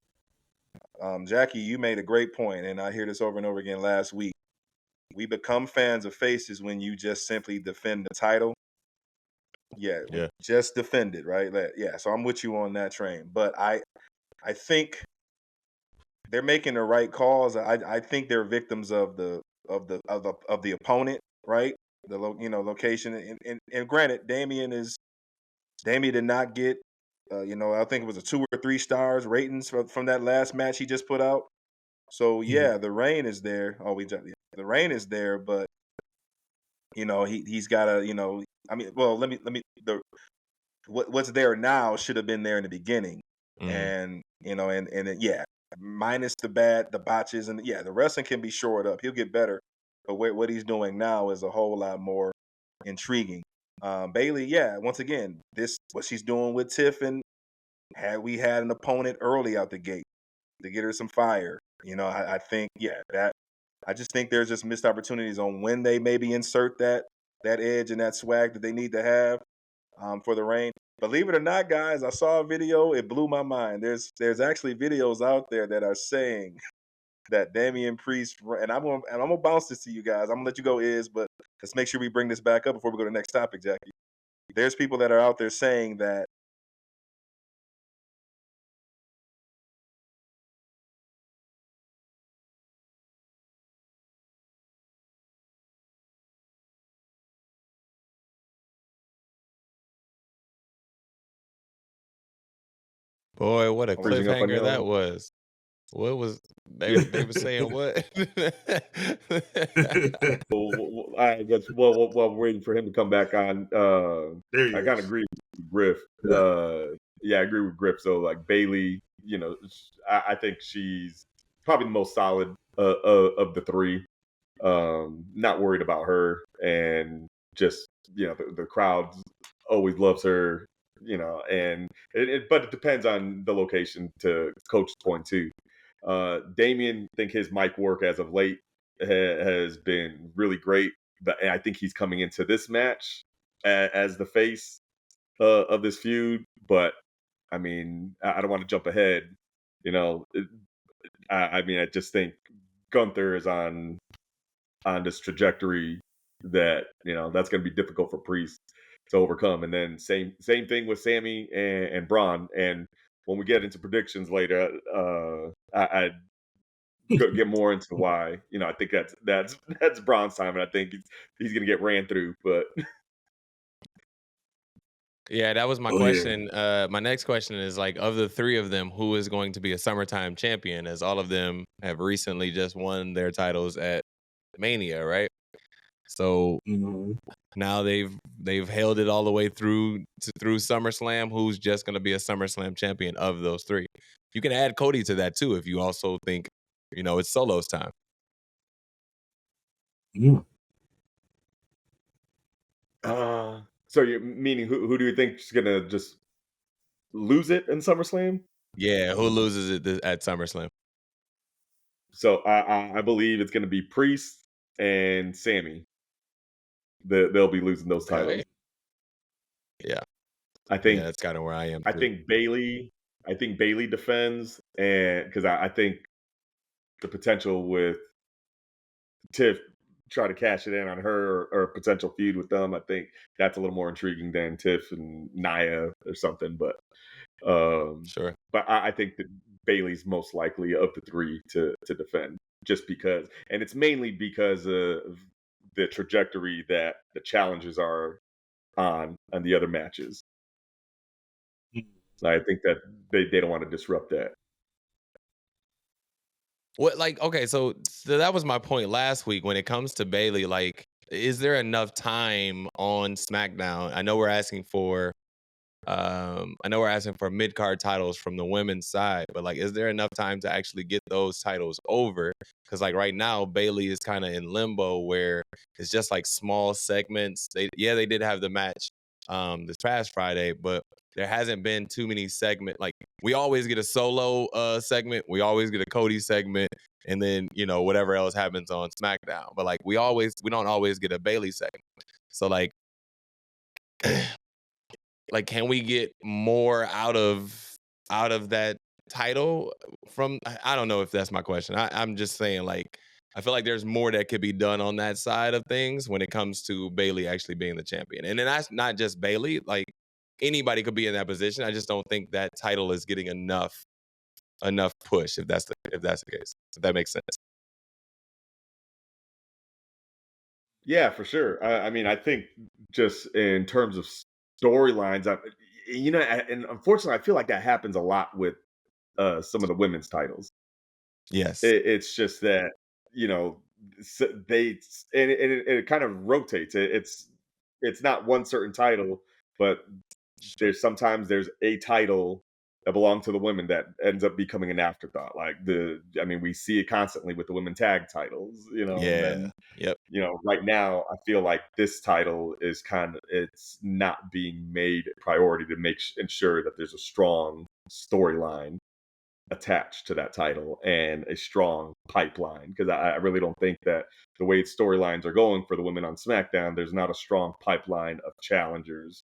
Jackie, you made a great point, and I hear this over and over again last week. We become fans of faces when you just simply defend the title. Yeah. Just defend it, right? Yeah, so I'm with you on that train. But I think they're making the right calls. I think they're victims of the opponent, right? The location. And granted, Damian did not get I think it was a 2 or 3 stars ratings from that last match he just put out. So yeah, the reign is there. The reign is there, but he's got to what's there now should have been there in the beginning, and minus the botches, and the wrestling can be shored up. He'll get better, but what he's doing now is a whole lot more intriguing. Bayley, once again, what she's doing with Tiff, and we had an opponent early out the gate to get her some fire. I think I just think there's just missed opportunities on when they maybe insert that edge and that swag that they need to have for the reign. Believe it or not, guys, I saw a video. It blew my mind. There's actually videos out there that are saying that Damian Priest, and I'm gonna bounce this to you guys. I'm gonna let you go, but let's make sure we bring this back up before we go to the next topic, Jackie. There's people that are out there saying that Boy, what a cliffhanger that was. What was they were saying what? I guess while we're waiting for him to come back on, I kind of agree with Griff. I agree with Griff. So like Bayley, I think she's probably the most solid of the three. Not worried about her, and just the crowd always loves her. And but it depends on the location. To Coach's point too, Damien, I think his mic work as of late has been really great. But I think he's coming into this match as the face of this feud. But I mean, I don't want to jump ahead. You know, I mean, I just think Gunther is on this trajectory that that's going to be difficult for Priest to overcome. And then same thing with Sammy and Braun. And when we get into predictions later, I get more into why. I think that's Braun's time, and I think he's going to get ran through. But Yeah, that was my Oh, yeah. question. My next question is, like, of the three of them, who is going to be a summertime champion? As all of them have recently just won their titles at Mania, right? So now they've held it all the way through SummerSlam. Who's just going to be a SummerSlam champion of those three? You can add Cody to that too if you also think it's Solo's time. So you're meaning who do you think is gonna just lose it in SummerSlam? Yeah, who loses it at SummerSlam? So I believe it's gonna be Priest and Sammy. They'll be losing those titles. Yeah, I think that's kind of where I am. I think Bailey defends, and because I think the potential with Tiff try to cash it in on her or a potential feud with them, I think that's a little more intriguing than Tiff and Nia or something. But sure. But I think that Bailey's most likely of the three to defend, just because, and it's mainly because of the trajectory that the challenges are on the other matches. So I think that they don't want to disrupt that. What, like, okay, so that was my point last week when it comes to Bailey. Like, is there enough time on SmackDown? I know we're asking for mid-card titles from the women's side, but like, is there enough time to actually get those titles over? Because like right now, Bailey is kind of in limbo where it's just like small segments. They did have the match this past Friday, but there hasn't been too many segments. Like, we always get a solo segment, we always get a Cody segment, and then whatever else happens on SmackDown. But like, we don't always get a Bailey segment. So like, like, can we get more out of that title from? I don't know if that's my question. I'm just saying, like, I feel like there's more that could be done on that side of things when it comes to Bailey actually being the champion. And then that's not just Bailey. Like, anybody could be in that position. I just don't think that title is getting enough push, if that's the case. If that makes sense. Yeah, for sure. I mean, I think just in terms of storylines, and unfortunately, I feel like that happens a lot with some of the women's titles. Yes. It's just that they and it kind of rotates. It's not one certain title, but sometimes there's a title that belongs to the women that ends up becoming an afterthought. Like we see it constantly with the women tag titles, and then Yep. right now I feel like this title is it's not being made a priority to ensure that there's a strong storyline attached to that title and a strong pipeline, because I really don't think that the way storylines are going for the women on SmackDown, there's not a strong pipeline of challengers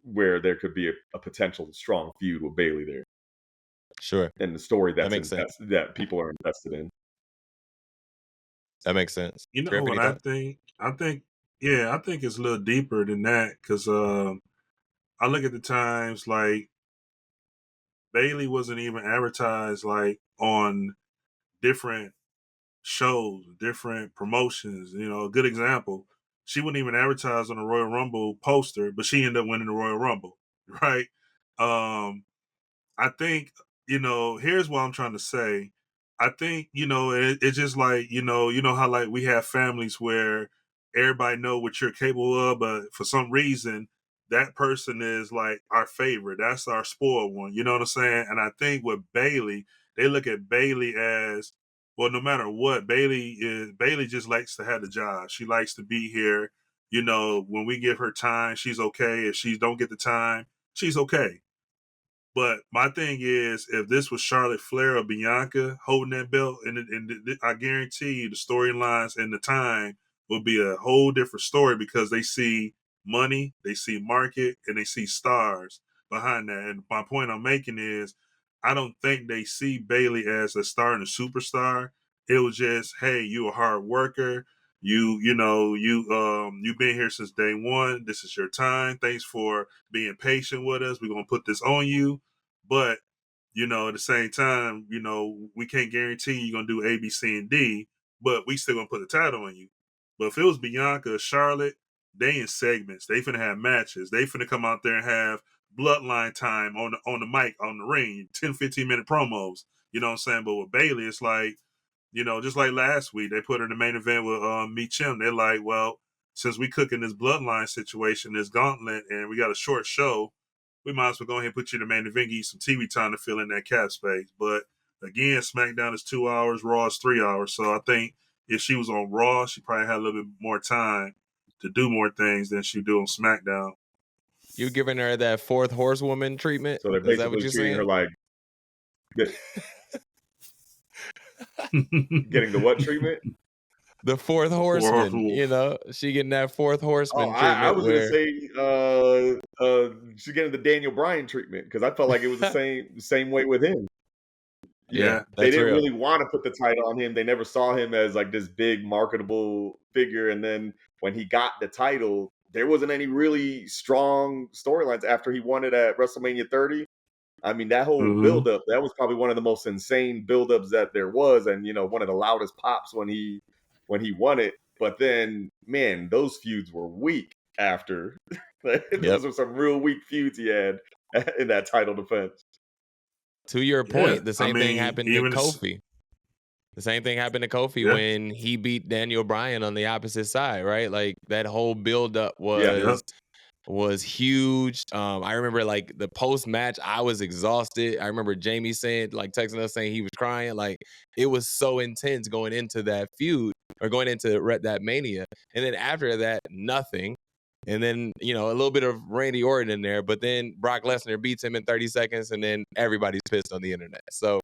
where there could be a potential strong feud with Bailey there. Sure. And the story that makes sense. that people are invested in. That makes sense. You know Griff, what I think? I think it's a little deeper than that, because I look at the times like Bailey wasn't even advertised like on different shows, different promotions. A good example, she wasn't even advertised on the Royal Rumble poster, but she ended up winning the Royal Rumble, right? I think, here's what I'm trying to say. I think, it's just like, how like we have families where everybody know what you're capable of, but for some reason that person is like our favorite. That's our spoiled one. You know what I'm saying? And I think with Bailey, they look at Bailey as well, no matter what, Bailey just likes to have the job. She likes to be here. You know, when we give her time, she's okay. If she don't get the time, she's okay. But my thing is, if this was Charlotte Flair or Bianca holding that belt, and I guarantee you the storylines and the time will be a whole different story because they see money, they see market, and they see stars behind that. And my point I'm making is, I don't think they see Bailey as a star and a superstar. It was just, hey, you a hard worker. You've been here since day one. This is your time. Thanks for being patient with us. We're gonna put this on you. But, at the same time, we can't guarantee you're going to do A, B, C, and D, but we still going to put the title on you. But if it was Bianca or Charlotte, they in segments. They finna have matches. They finna come out there and have bloodline time on the mic, on the ring, 10, 15-minute promos. You know what I'm saying? But with Bailey, it's like, just like last week, they put her in the main event with Michin. They're like, well, since we cooking this bloodline situation, this gauntlet, and we got a short show, we might as well go ahead and put you in the main event, give you some TV time to fill in that cap space. But again, SmackDown is 2 hours, Raw is 3 hours. So I think if she was on Raw, she probably had a little bit more time to do more things than she do on SmackDown. You giving her that fourth horsewoman treatment? So they're Is that what basically you're treating saying? her like getting the what treatment? The fourth horseman, she getting that fourth horseman treatment. I was gonna say she's getting the Daniel Bryan treatment because I felt like it was the same way with him. Yeah, they didn't really want to put the title on him. They never saw him as like this big marketable figure. And then when he got the title, there wasn't any really strong storylines after he won it at WrestleMania 30. I mean, that whole buildup, that was probably one of the most insane buildups that there was, and one of the loudest pops when he won it. But then, man, those feuds were weak after. Those were some real weak feuds he had in that title defense. To your point, the same thing happened to Kofi. The same thing happened to Kofi when he beat Daniel Bryan on the opposite side, right? Like that whole buildup was huge. I remember like the post match, I was exhausted. I remember Jamie saying, like texting us saying he was crying. Like it was so intense going into that feud or going into that Mania. And then after that, nothing. And then, a little bit of Randy Orton in there, but then Brock Lesnar beats him in 30 seconds and then everybody's pissed on the internet. So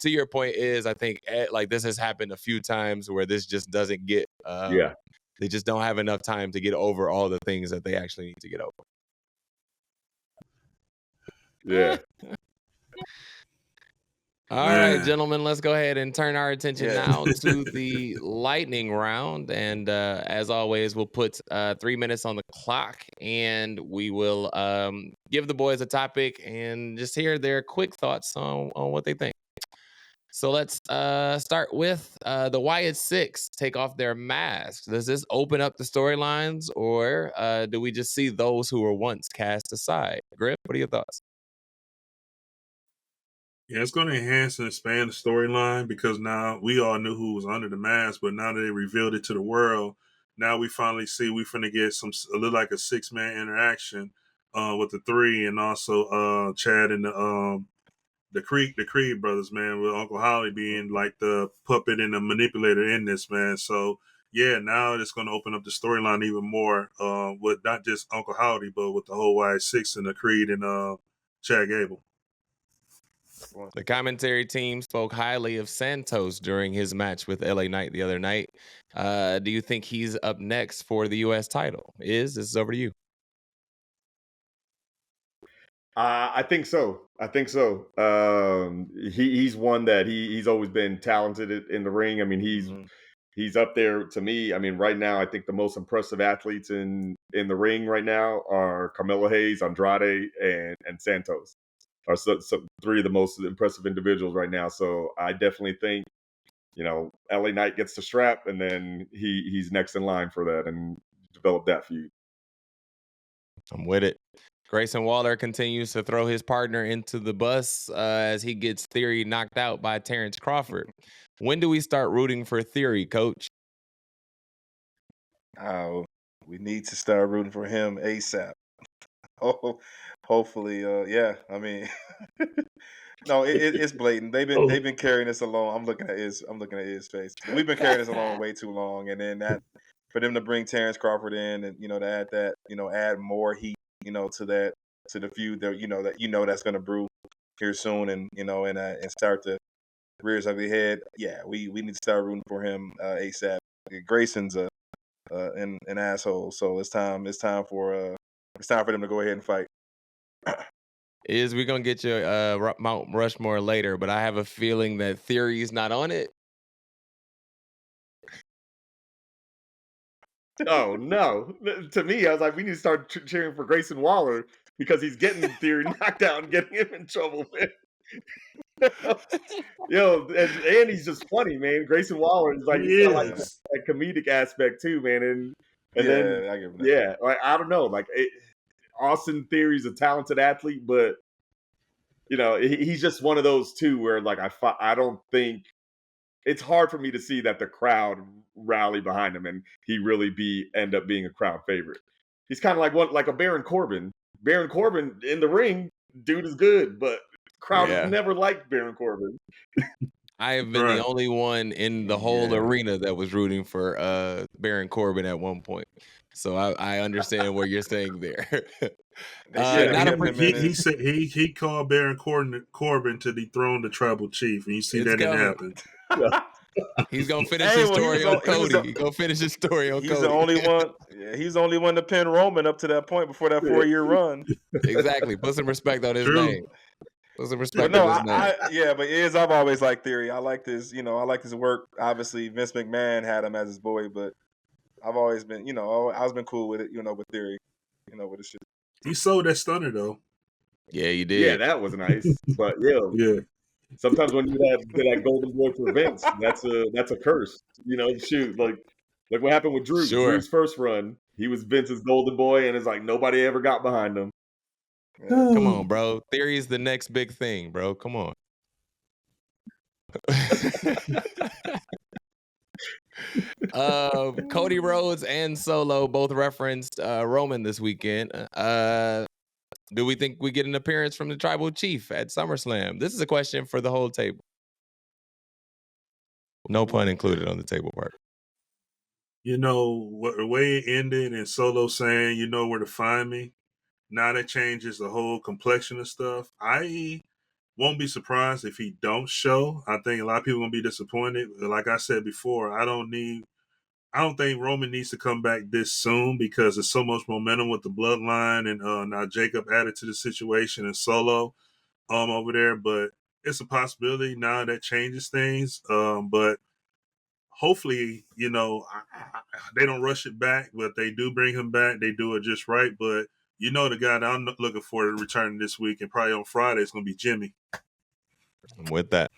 to your point is, I think like this has happened a few times where this just doesn't get, they just don't have enough time to get over all the things that they actually need to get over. Yeah. All right, gentlemen, let's go ahead and turn our attention now to the lightning round. And as always, we'll put 3 minutes on the clock and we will give the boys a topic and just hear their quick thoughts on what they think. So let's start with the Wyatt Six take off their masks. Does this open up the storylines or do we just see those who were once cast aside? Griff, what are your thoughts? Yeah, it's going to enhance and expand the storyline because now we all knew who was under the mask, but now that they revealed it to the world, now we finally see we finna get a little like a 6-man interaction with the three and also Chad and the Creed brothers, man, with Uncle Holly being like the puppet and the manipulator in this, man. So yeah, now it's going to open up the storyline even more with not just Uncle Howdy, but with the whole Wyatt Six and the Creed and Chad Gable. The commentary team spoke highly of Santos during his match with LA Knight the other night. Do you think he's up next for the U.S. title? This is over to you. I think so. He's one that he's always been talented in the ring. I mean, he's up there to me. I mean, right now, I think the most impressive athletes in the ring right now are Carmelo Hayes, Andrade, and Santos. Are three of the most impressive individuals right now. So I definitely think, LA Knight gets the strap, and then he's next in line for that and develop that feud. I'm with it. Grayson Waller continues to throw his partner into the bus as he gets Theory knocked out by Terrence Crawford. When do we start rooting for Theory, Coach? We need to start rooting for him ASAP. Hopefully, I mean, No, it's blatant. Oh. They've been carrying this along. I'm looking at his face. We've been carrying this along way too long, and then that for them to bring Terrence Crawford in and to add that add more heat to the feud that that's going to brew here soon, and and start to rear his ugly head. Yeah, we need to start rooting for him ASAP. Grayson's an asshole, so it's time for them to go ahead and fight. We're gonna get your Mount Rushmore later, but I have a feeling that Theory's not on it. Oh no! To me, I was like, we need to start cheering for Grayson Waller because he's getting Theory knocked out and getting him in trouble, man. Yo, and he's just funny, man. Grayson Waller is like, he's got like that comedic aspect too, man. And then I give him that. like I don't know, like Austin Theory's a talented athlete, but he's just one of those two where like I don't think it's hard for me to see that the crowd rally behind him and he really end up being a crowd favorite. He's kind of like a Baron Corbin. Baron Corbin in the ring, dude is good, but crowd has never liked Baron Corbin. I have been the only one in the whole arena that was rooting for Baron Corbin at one point. So I understand what you're saying there. He said he called Baron Corbin to dethrone the tribal chief, and you see that didn't happen. He's gonna finish his story on Cody. He's gonna finish his story on Cody. He's the only one. Yeah, he's the only one to pin Roman up to that point before that 4-year run. Exactly. Put some respect on his name. Put some respect on his name. But I've always liked Theory. I like this. I like his work. Obviously, Vince McMahon had him as his boy, but I've always been, I've been cool with it. With Theory. With the shit. He sold that stunner though. Yeah, you did. Yeah, that was nice. But yeah. Sometimes when you have that golden boy for Vince, that's a curse. Shoot, like what happened with Drew. Sure. Drew's first run, he was Vince's golden boy, and it's like nobody ever got behind him. Come on, bro. Theory is the next big thing, bro. Come on. Cody Rhodes and Solo both referenced Roman this weekend. Do we think we get an appearance from the tribal chief at SummerSlam? This is a question for the whole table. No pun included on the table part. The way it ended and Solo saying, you know where to find me. Now that changes the whole complexion of stuff. I won't be surprised if he don't show. I think a lot of people are going to be disappointed. Like I said before, I don't think Roman needs to come back this soon because there's so much momentum with the bloodline and now Jacob added to the situation and Solo over there. But it's a possibility now that changes things. But hopefully, they don't rush it back, but they do bring him back. They do it just right. But the guy that I'm looking for to return this week and probably on Friday is going to be Jimmy. I'm with that.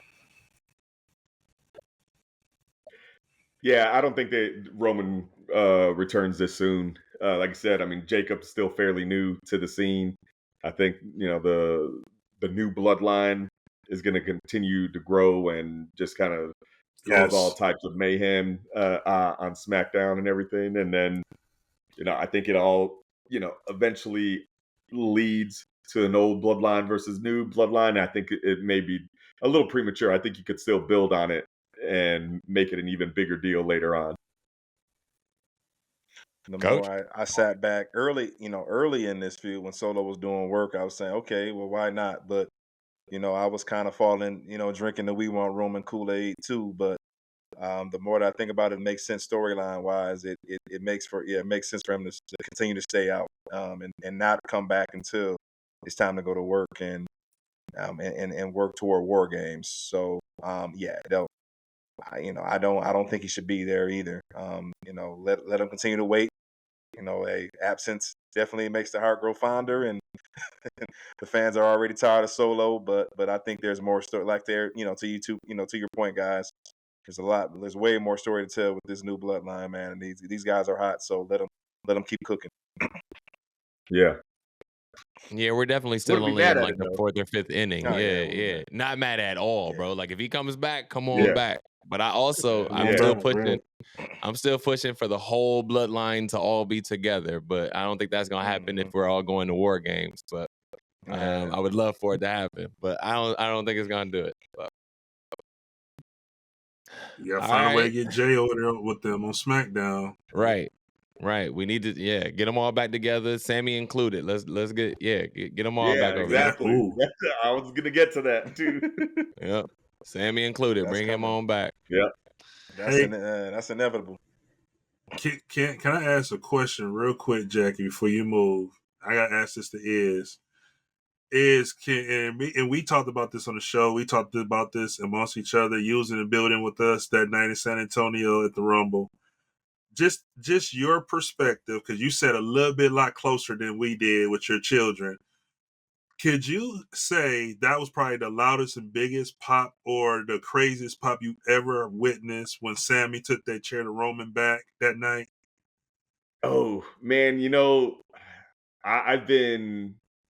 Yeah, I don't think that Roman returns this soon. Like I said, I mean, Jacob's still fairly new to the scene. I think, the new bloodline is going to continue to grow and just kind of cause all types of mayhem on SmackDown and everything. And then, I think it all, eventually leads to an old bloodline versus new bloodline. I think it may be a little premature. I think you could still build on it and make it an even bigger deal later on. The more I sat back early in this feud when Solo was doing work, I was saying, okay, well, why not? But, I was kind of falling, drinking the We Want Roman Kool-Aid too. But the more that I think about it, it makes sense storyline wise. It makes sense for him to continue to stay out and not come back until it's time to go to work and work toward War Games. So I don't think he should be there either. Let him continue to wait. Absence definitely makes the heart grow fonder, and the fans are already tired of Solo. But I think there's more story. Like there, to you two, to your point, guys. There's way more story to tell with this new bloodline, man. And these guys are hot, so let them keep cooking. Yeah. Yeah, we're definitely still only in like the fourth or fifth inning. Yeah. Not mad at all, bro. Like if he comes back, come on back. But I'm still pushing for the whole bloodline to all be together. But I don't think that's gonna happen if we're all going to War Games. But I would love for it to happen, but I don't think it's gonna do it. But. You gotta find a way to get Jay over there with them on SmackDown. Right. We need to, get them all back together, Sammy included. Let's get them all back over exactly. I was gonna get to that too. Yep, Sammy included. Bring him on back. Yep, that's inevitable. Can I ask a question real quick, Jackie, before you move? I gotta ask this to and we talked about this on the show. We talked about this amongst each other. You was in the building with us that night in San Antonio at the Rumble. Just your perspective, because you said a lot closer than we did with your children. Could you say that was probably the loudest and biggest pop or the craziest pop you ever witnessed when Sammy took that chair to Roman back that night? Oh man,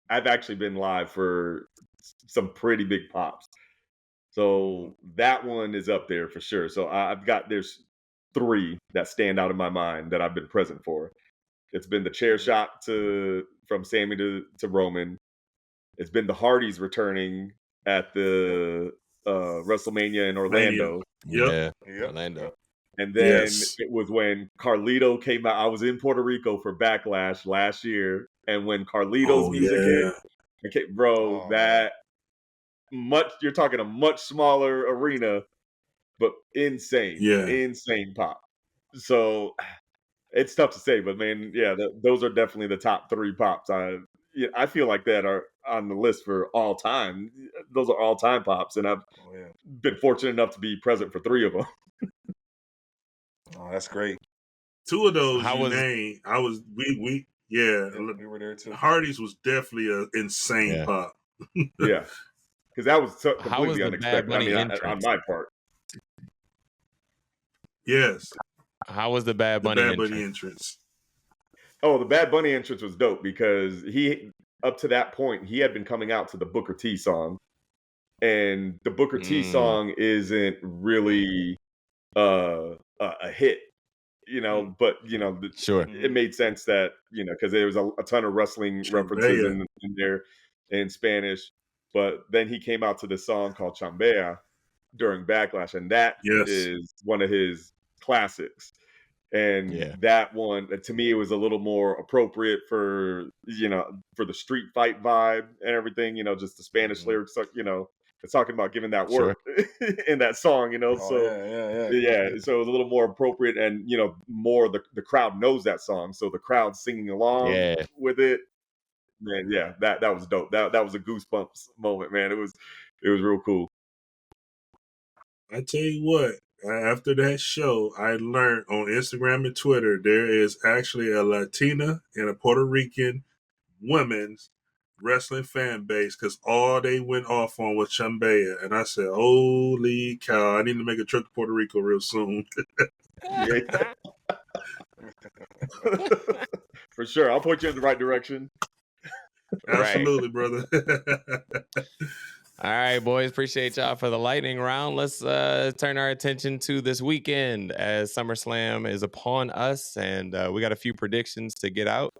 I've actually been live for some pretty big pops. So that one is up there for sure. So there's 3 that stand out in my mind that I've been present for. It's been the chair shot from Sammy to Roman. It's been the Hardys returning at the WrestleMania in Orlando. Yep. Orlando. And then it was when Carlito came out. I was in Puerto Rico for Backlash last year, and when Carlito's music hit, bro, you're talking a much smaller arena, but insane pop. So it's tough to say, but man, those are definitely the top 3 pops. I feel like that are on the list for all time. Those are all time pops, and I've been fortunate enough to be present for 3 of them. Oh, that's great. 2 of those named. We were there too. Hardy's was definitely an insane pop. Yeah, because that was completely Bad unexpected. Bunny on my part. Yes. How was the Bad Bunny entrance? Oh, the Bad Bunny entrance was dope because up to that point, he had been coming out to the Booker T song. And the Booker T song isn't really a hit, but, it made sense that, because there was a ton of wrestling references in there in Spanish. But then he came out to this song called Chambea during Backlash, and that is one of his classics. And that one, to me, it was a little more appropriate for the street fight vibe and everything, just the Spanish lyrics, it's talking about giving that work in that song, so it was a little more appropriate, and more the crowd knows that song, so the crowd singing along with it, man. That was dope. That was a goosebumps moment, man. It was real cool. I tell you what, after that show, I learned on Instagram and Twitter there is actually a Latina and a Puerto Rican women's wrestling fan base, because all they went off on was Chambea. And I said, holy cow, I need to make a trip to Puerto Rico real soon. For sure. I'll point you in the right direction. Absolutely, brother. All right, boys. Appreciate y'all for the lightning round. Let's turn our attention to this weekend as SummerSlam is upon us, and we got a few predictions to get out.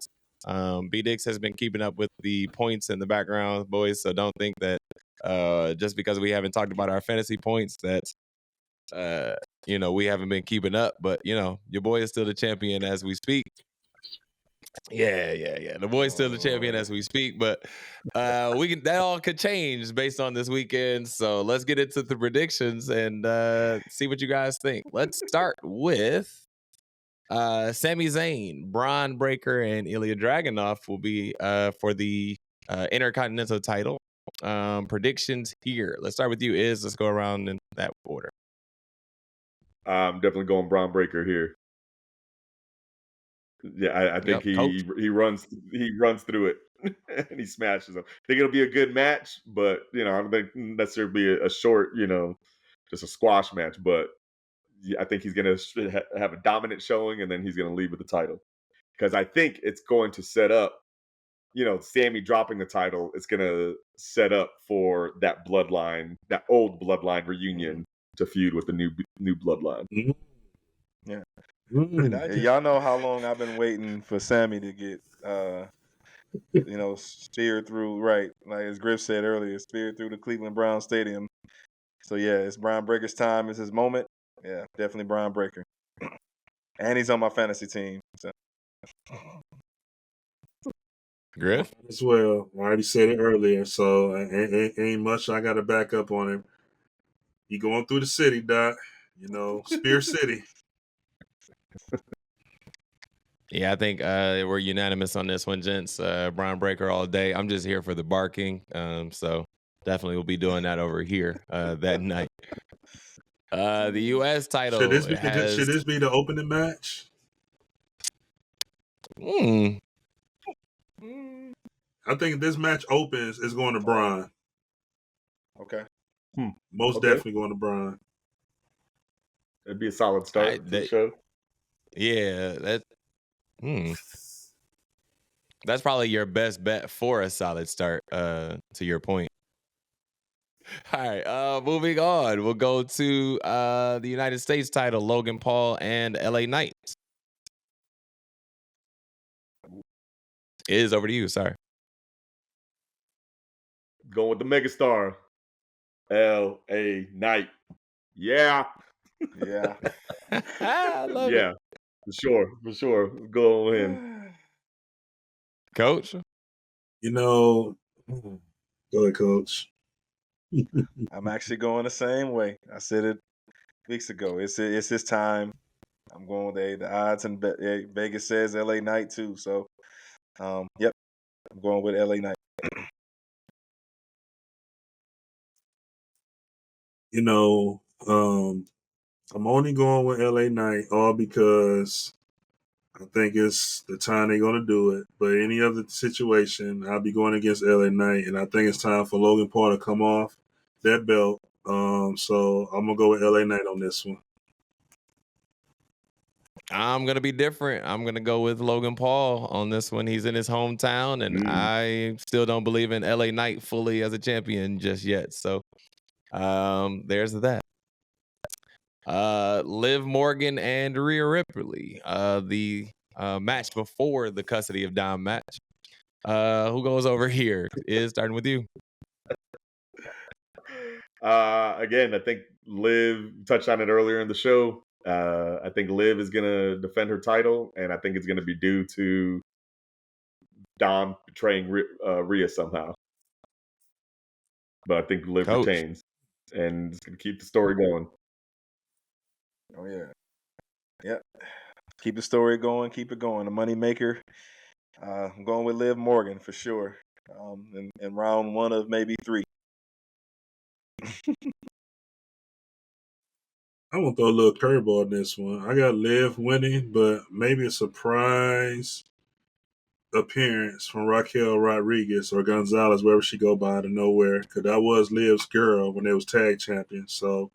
BDixx has been keeping up with the points in the background, boys, so don't think that just because we haven't talked about our fantasy points that we haven't been keeping up. But your boy is still the champion as we speak. Yeah. The boy's still the champion as we speak, but that all could change based on this weekend. So let's get into the predictions and see what you guys think. Let's start with Sami Zayn, Braun Breaker, and Ilya Dragunov will be for the Intercontinental title. Predictions here. Let's start with you, Iz. Let's go around in that order. I'm definitely going Braun Breaker here. Yeah, I think he runs through it and he smashes them. I think it'll be a good match, but I don't think necessarily be a short, just a squash match. But I think he's gonna have a dominant showing, and then he's gonna leave with the title, because I think it's going to set up, Sammy dropping the title. It's gonna set up for that bloodline, that old bloodline reunion to feud with the new bloodline. Mm-hmm. Yeah. Y'all know how long I've been waiting for Sammy to get spear through, right, like as Griff said earlier, spear through the Cleveland Browns Stadium. So yeah, it's Brian Breaker's time. It's his moment. Yeah, definitely Brian Breaker. And he's on my fantasy team. So. Griff? As well. I already said it earlier, so ain't much I got to back up on him. He going through the city, Doc. Spear City. Yeah, I think we're unanimous on this one, gents. Brian Breaker all day. I'm just here for the barking. So definitely we'll be doing that over here that night. The U.S. title Should this be the opening match? I think if this match opens, it's going to Brian. Okay. Most definitely going to Brian. It'd be a solid start to the show. Yeah, that's probably your best bet for a solid start, to your point. All right, moving on. We'll go to the United States title, Logan Paul and LA Knight. It is over to you, sorry. Going with the megastar, LA Knight. Yeah. Yeah. I love it. For sure. Go in. Coach? Go ahead, Coach. I'm actually going the same way. I said it weeks ago. It's his time. I'm going with the odds, and Vegas says LA Knight too. So, yep, I'm going with LA Knight. I'm only going with LA Knight all because I think it's the time they're going to do it. But any other situation, I'll be going against LA Knight, and I think it's time for Logan Paul to come off that belt. So I'm going to go with LA Knight on this one. I'm going to be different. I'm going to go with Logan Paul on this one. He's in his hometown, and I still don't believe in LA Knight fully as a champion just yet. So there's that. Liv Morgan and Rhea Ripley. The match before the custody of Dom match. Who goes over here? Is starting with you. Again, I think Liv touched on it earlier in the show. I think Liv is going to defend her title, and I think it's going to be due to Dom betraying Rhea somehow. But I think Liv retains, and it's going to keep the story going. Oh, yeah. Yep. Keep the story going. Keep it going. The money maker. I'm going with Liv Morgan for sure. In round 1 of maybe 3. I'm going to throw a little curveball in this one. I got Liv winning, but maybe a surprise appearance from Raquel Rodriguez or Gonzalez, wherever she go by out of nowhere, because that was Liv's girl when they was tag champions. So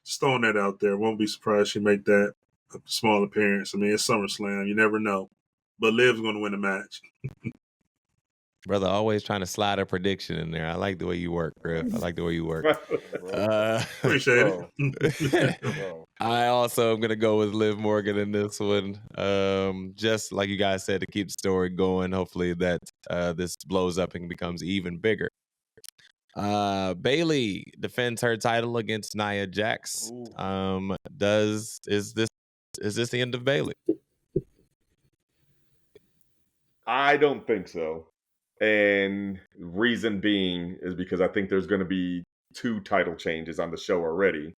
just throwing that out there. Won't be surprised she make that a small appearance. I mean, it's SummerSlam. You never know. But Liv's going to win the match. Brother, always trying to slide a prediction in there. I like the way you work, Griff. I like the way you work. Appreciate it. I also am going to go with Liv Morgan in this one. Just like you guys said, to keep the story going. Hopefully that this blows up and becomes even bigger. Bayley defends her title against Nia Jax. Is this the end of Bayley? I don't think so. And reason being is because I think there's going to be 2 title changes on the show already.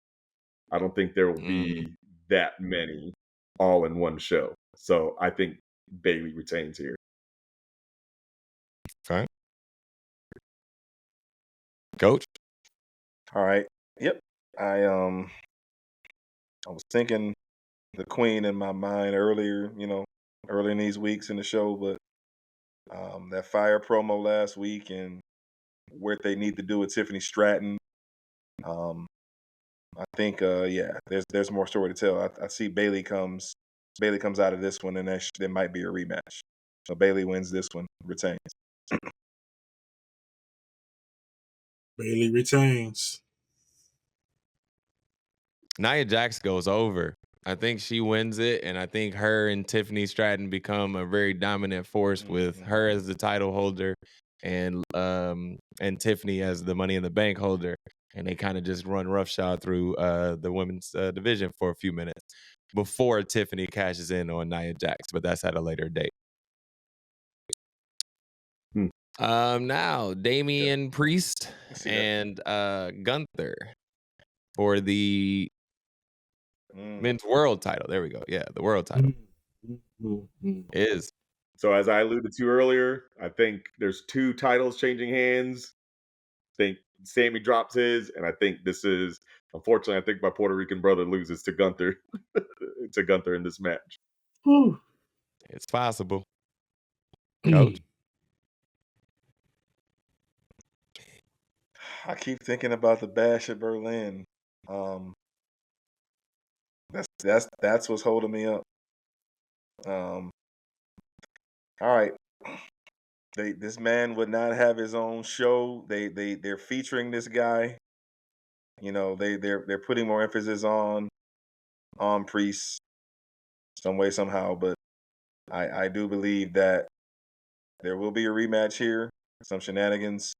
I don't think there will be that many all in one show. So I think Bayley retains here. Okay. Coach? All right. Yep. I was thinking the Queen in my mind earlier, early in these weeks in the show, but that fire promo last week and what they need to do with Tiffany Stratton. I think, there's more story to tell. I see Bayley comes out of this one, and there might be a rematch. So Bayley wins this one, retains. Bayley retains. Nia Jax goes over. I think she wins it, and I think her and Tiffany Stratton become a very dominant force with her as the title holder and Tiffany as the Money in the Bank holder, and they kind of just run roughshod through the women's division for a few minutes before Tiffany cashes in on Nia Jax, but that's at a later date. Now Damian Priest and Gunther for the men's world title. There we go. Yeah, the world title is. So as I alluded to earlier, I think there's 2 titles changing hands. I think Sammy drops his, and I think this is, unfortunately, I think my Puerto Rican brother loses to Gunther in this match. It's possible. Coach? I keep thinking about the Bash at Berlin. That's what's holding me up. All right. This man would not have his own show. They're featuring this guy. You know, they're putting more emphasis on Priest some way, somehow, but I do believe that there will be a rematch here. Some shenanigans.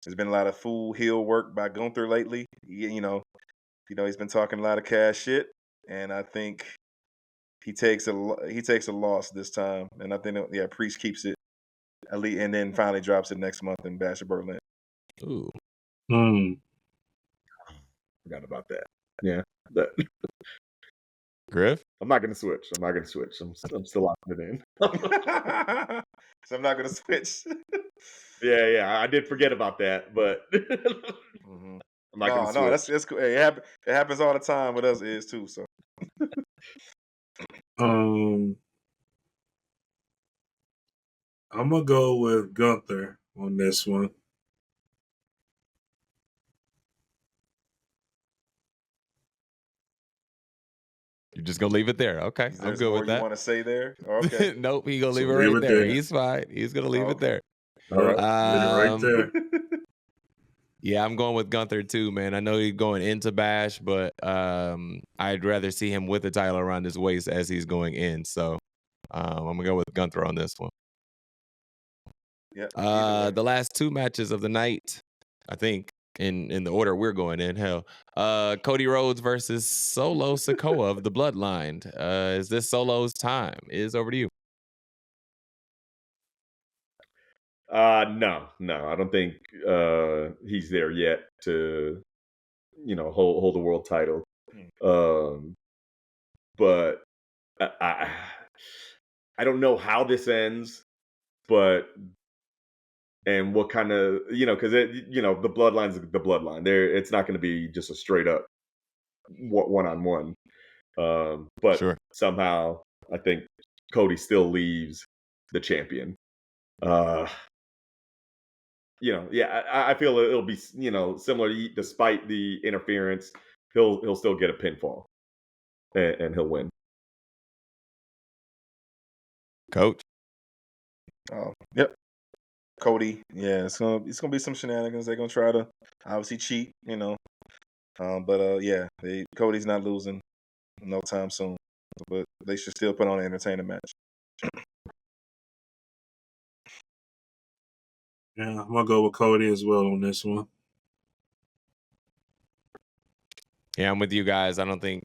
There's been a lot of fool heel work by Gunther lately. You know, he's been talking a lot of cash shit, and I think he takes a loss this time. And I think Priest keeps it at least, and then finally drops it next month in Bash of Berlin. Ooh. Forgot about that. Yeah. Griff? I'm not gonna switch. I'm still locking it in. So I'm not gonna switch. Yeah. I did forget about that, but I'm not gonna switch. No, that's cool. Hey, it happens all the time with us is too. So I'm gonna go with Gunther on this one. You're just gonna leave it there. Okay. I'm good with that. You want to say there? Okay. Nope, he gonna leave it right there. He's fine. He's gonna leave it there. All right. Right there. Yeah, I'm going with Gunther too, man. I know he's going into Bash, but I'd rather see him with the title around his waist as he's going in. So I'm gonna go with Gunther on this one. Yeah. The last 2 matches of the night, I think, in the order we're going in. Hell, Cody Rhodes versus Solo Sikoa of the Bloodline. Is this Solo's time? Is over to you. No, I don't think he's there yet to, hold the world title. But I don't know how this ends, and what kind of, because the Bloodline's the Bloodline. It's not going to be just a straight up one-on-one. But Sure. Somehow I think Cody still leaves the champion. I feel it'll be, similar. Despite the interference, he'll still get a pinfall, and he'll win. Coach. Oh, yep. Cody. Yeah, it's gonna be some shenanigans. They're gonna try to obviously cheat, but Cody's not losing no time soon. But they should still put on an entertaining match. Yeah, I'm gonna go with Cody as well on this one. Yeah, I'm with you guys. I don't think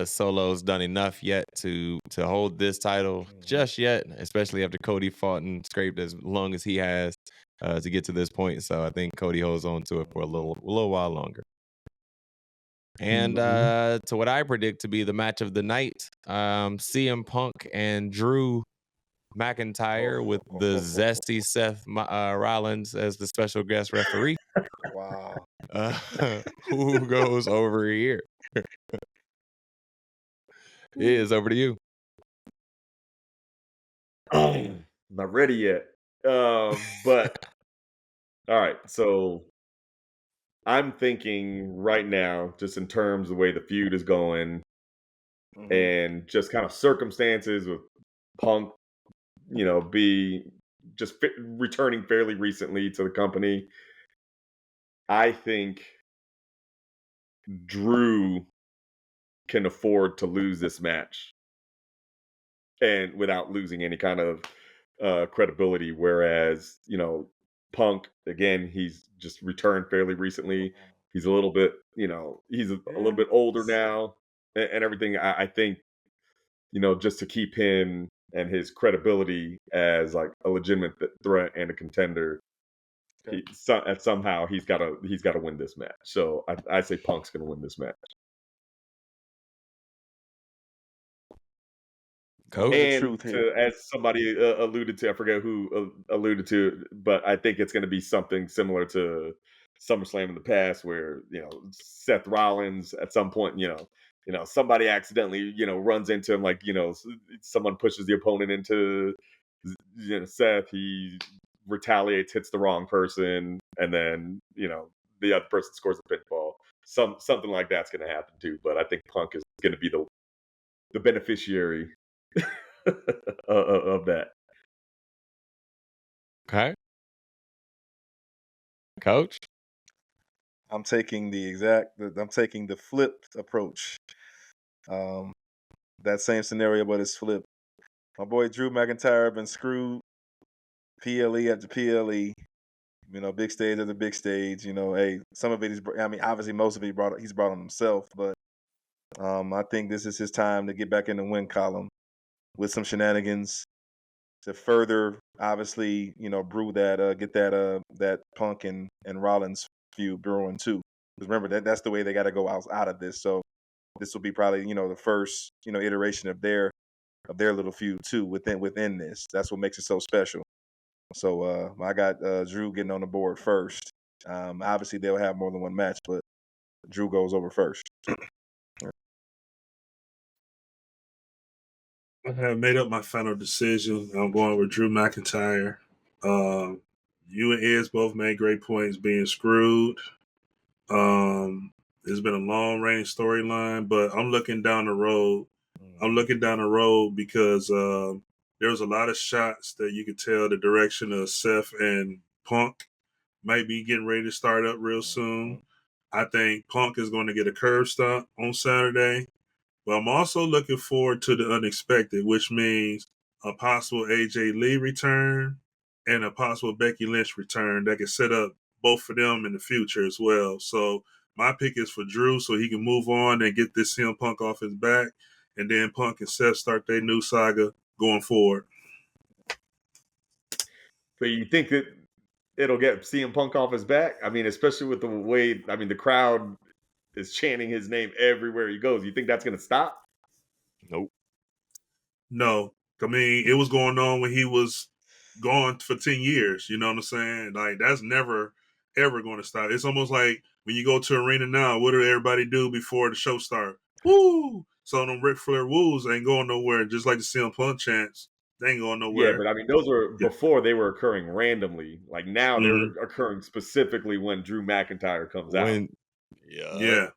Solo's done enough yet to hold this title just yet, especially after Cody fought and scraped as long as he has to get to this point. So I think Cody holds on to it for a little while longer. And to what I predict to be the match of the night, CM Punk and Drew McIntyre with the zesty Seth Rollins as the special guest referee. Wow. Who goes over here? It is over to you. Not ready yet. But all right. So I'm thinking right now, just in terms of the way the feud is going, and just kind of circumstances with Punk, be just returning fairly recently to the company. I think Drew can afford to lose this match and without losing any kind of credibility. Whereas, Punk, again, he's just returned fairly recently. He's a little bit, he's a little bit older now and everything. I think, just to keep him and his credibility as like a legitimate threat and a contender, somehow he's got to win this match. So I say Punk's going to win this match. Coach? And truth here. as somebody alluded to, I forget who alluded to, but I think it's going to be something similar to SummerSlam in the past, where Seth Rollins at some point, somebody accidentally runs into him, like someone pushes the opponent into Seth, he retaliates, hits the wrong person, and then the other person scores a pinfall. Something like that's going to happen too. But I think Punk is going to be the beneficiary of that. Okay. Coach? I'm taking the flipped approach. That same scenario, but it's flipped. My boy Drew McIntyre been screwed. PLE after PLE. Big stage after big stage. Hey, some of it obviously most of it he's brought on himself, but I think this is his time to get back in the win column with some shenanigans to further, obviously, brew that, get that Punk and Rollins feud brewing too. Because remember that's the way they got to go out of this. So this will be probably the first iteration of their little feud too within this. That's what makes it so special. So I got Drew getting on the board first. Obviously they'll have more than one match, but Drew goes over first. I have made up my final decision. I'm going with Drew McIntyre. You and Iz both made great points being screwed. It's been a long range storyline, but I'm looking down the road. Because there was a lot of shots that you could tell the direction of Seth and Punk might be getting ready to start up real soon. I think Punk is going to get a curb stomp on Saturday. But I'm also looking forward to the unexpected, which means a possible AJ Lee return and a possible Becky Lynch return that can set up both of them in the future as well. So my pick is for Drew so he can move on and get this CM Punk off his back. And then Punk and Seth start their new saga going forward. So you think that it'll get CM Punk off his back? I mean, especially with the way, the crowd is chanting his name everywhere he goes. You think that's going to stop? Nope. No. I mean, it was going on when he was gone for 10 years. You know what I'm saying? Like, that's never, ever going to stop. It's almost like when you go to arena now, what do everybody do before the show starts? Woo! So them Ric Flair woos ain't going nowhere, just like the CM Punk chants. They ain't going nowhere. Yeah, but those were before they were occurring randomly. Like now they're occurring specifically when Drew McIntyre comes out. Yeah.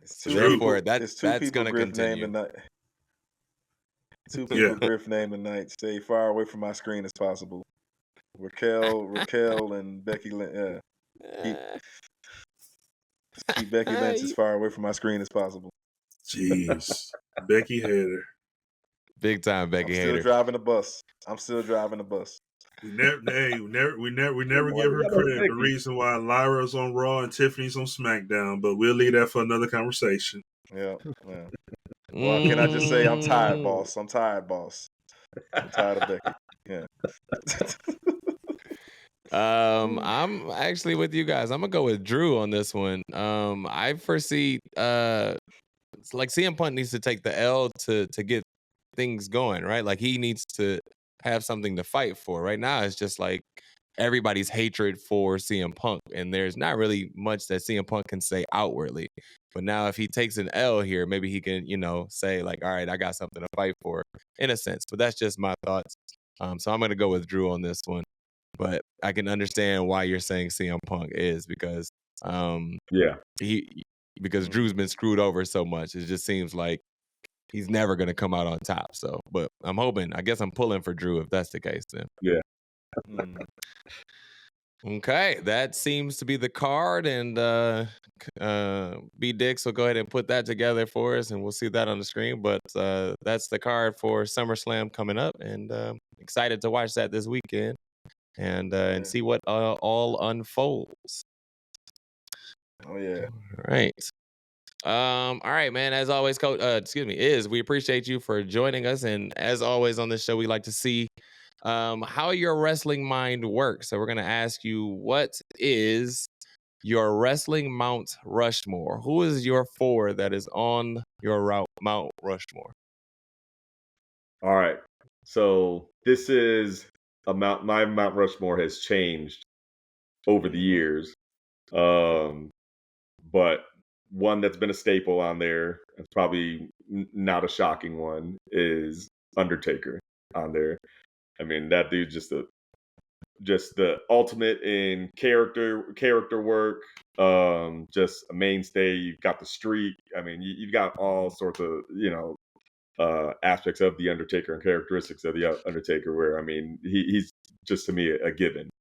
So therefore, that's going to continue. Two people Griff name tonight. Stay far away from my screen as possible. Raquel, and Becky Lynch. Keep Becky Lynch as far away from my screen as possible. Jeez, Becky hater. Big time Becky hater. I'm still driving the bus. We never give her credit. The reason why Lyra's on Raw and Tiffany's on SmackDown, but we'll leave that for another conversation. Yeah. Well, can I just say I'm tired, boss? I'm tired of Becky. Yeah. I'm actually with you guys. I'm gonna go with Drew on this one. I foresee it's like CM Punk needs to take the L to get things going, right? Like he needs to have something to fight for. Right now, it's just like everybody's hatred for CM Punk, and there's not really much that CM Punk can say outwardly. But now, if he takes an L here, maybe he can, say like, "All right, I got something to fight for," in a sense. But that's just my thoughts. So I'm gonna go with Drew on this one. But I can understand why you're saying CM Punk is because because Drew's been screwed over so much. It just seems like he's never going to come out on top. So, but I guess I'm pulling for Drew if that's the case then. Yeah. Okay, that seems to be the card, and BDixx will go ahead and put that together for us, and we'll see that on the screen. But that's the card for SummerSlam coming up, and excited to watch that this weekend and see what all unfolds. Oh yeah. All right. All right, man. As always, Coach, we appreciate you for joining us. And as always on this show, we like to see how your wrestling mind works. So we're gonna ask you, what is your wrestling Mount Rushmore? Who is your four that is on your Mount Rushmore? All right. So this is my Mount Rushmore has changed over the years. But one that's been a staple on there, it's probably not a shocking one, is Undertaker on there. I mean, that dude's just the ultimate in character work. Just a mainstay. You've got the streak. I mean, you've got all sorts of aspects of the Undertaker and characteristics of the Undertaker. Where I mean, he's just to me a given.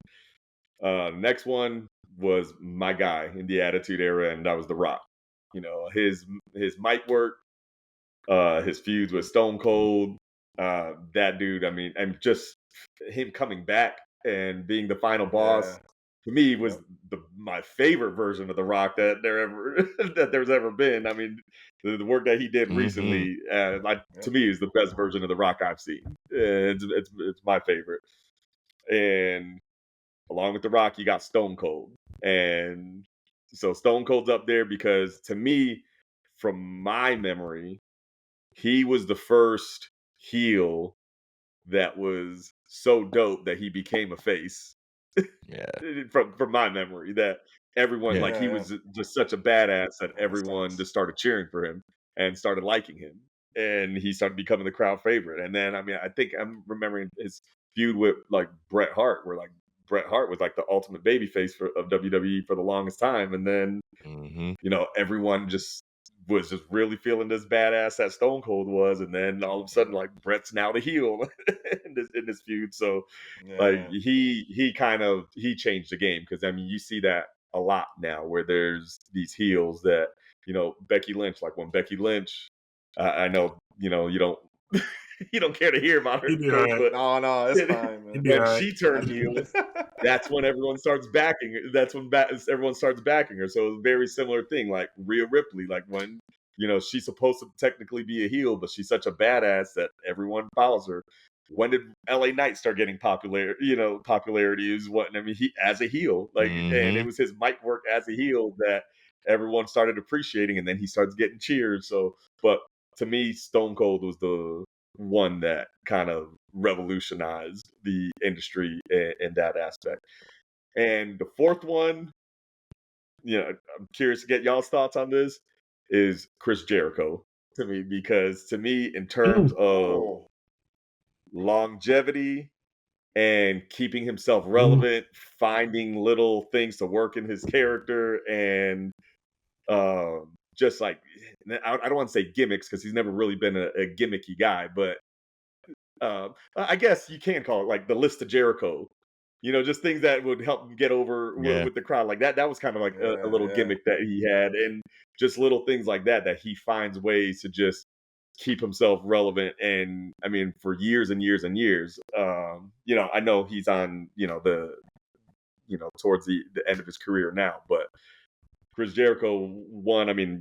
Next one was my guy in the Attitude Era, and that was The Rock. You know, his mic work, his feuds with Stone Cold, that dude. I mean, and just him coming back and being the final boss to me was my favorite version of The Rock that there's ever been. I mean, the work that he did recently, to me, is the best version of The Rock I've seen. It's my favorite. And along with The Rock, you got Stone Cold. And so Stone Cold's up there because to me, from my memory, he was the first heel that was so dope that he became a face. Yeah. From my memory, that everyone he was just such a badass that everyone just started cheering for him and started liking him. And he started becoming the crowd favorite. And then I mean, I think I'm remembering his feud with like Bret Hart, where like Bret Hart was like the ultimate babyface of WWE for the longest time. And then, everyone was just really feeling this badass that Stone Cold was. And then all of a sudden, like Bret's now the heel in this feud. So like he changed the game. Cause I mean, you see that a lot now where there's these heels that, Becky Lynch, like when Becky Lynch, I know, you don't, you don't care to hear about her, Coach, but no, it's fine, man. When she turned heel, that's when everyone starts backing her. That's when everyone starts backing her. So it's a very similar thing, like Rhea Ripley, like when she's supposed to technically be a heel, but she's such a badass that everyone follows her. When did LA Knight start getting popularity is what I mean. He as a heel, like, and it was his mic work as a heel that everyone started appreciating, and then he starts getting cheers. So, but to me, Stone Cold was the one that kind of revolutionized the industry in that aspect. And the fourth one, I'm curious to get y'all's thoughts on this, is Chris Jericho to me, because to me, in terms of longevity and keeping himself relevant, finding little things to work in his character, and just like, I don't want to say gimmicks because he's never really been a gimmicky guy, but I guess you can call it like the list of Jericho. Just things that would help him get over with the crowd. Like that was kind of like a little gimmick that he had, and just little things like that he finds ways to just keep himself relevant. And I mean, for years and years and years, I know he's on, towards the end of his career now, but Chris Jericho, one, I mean,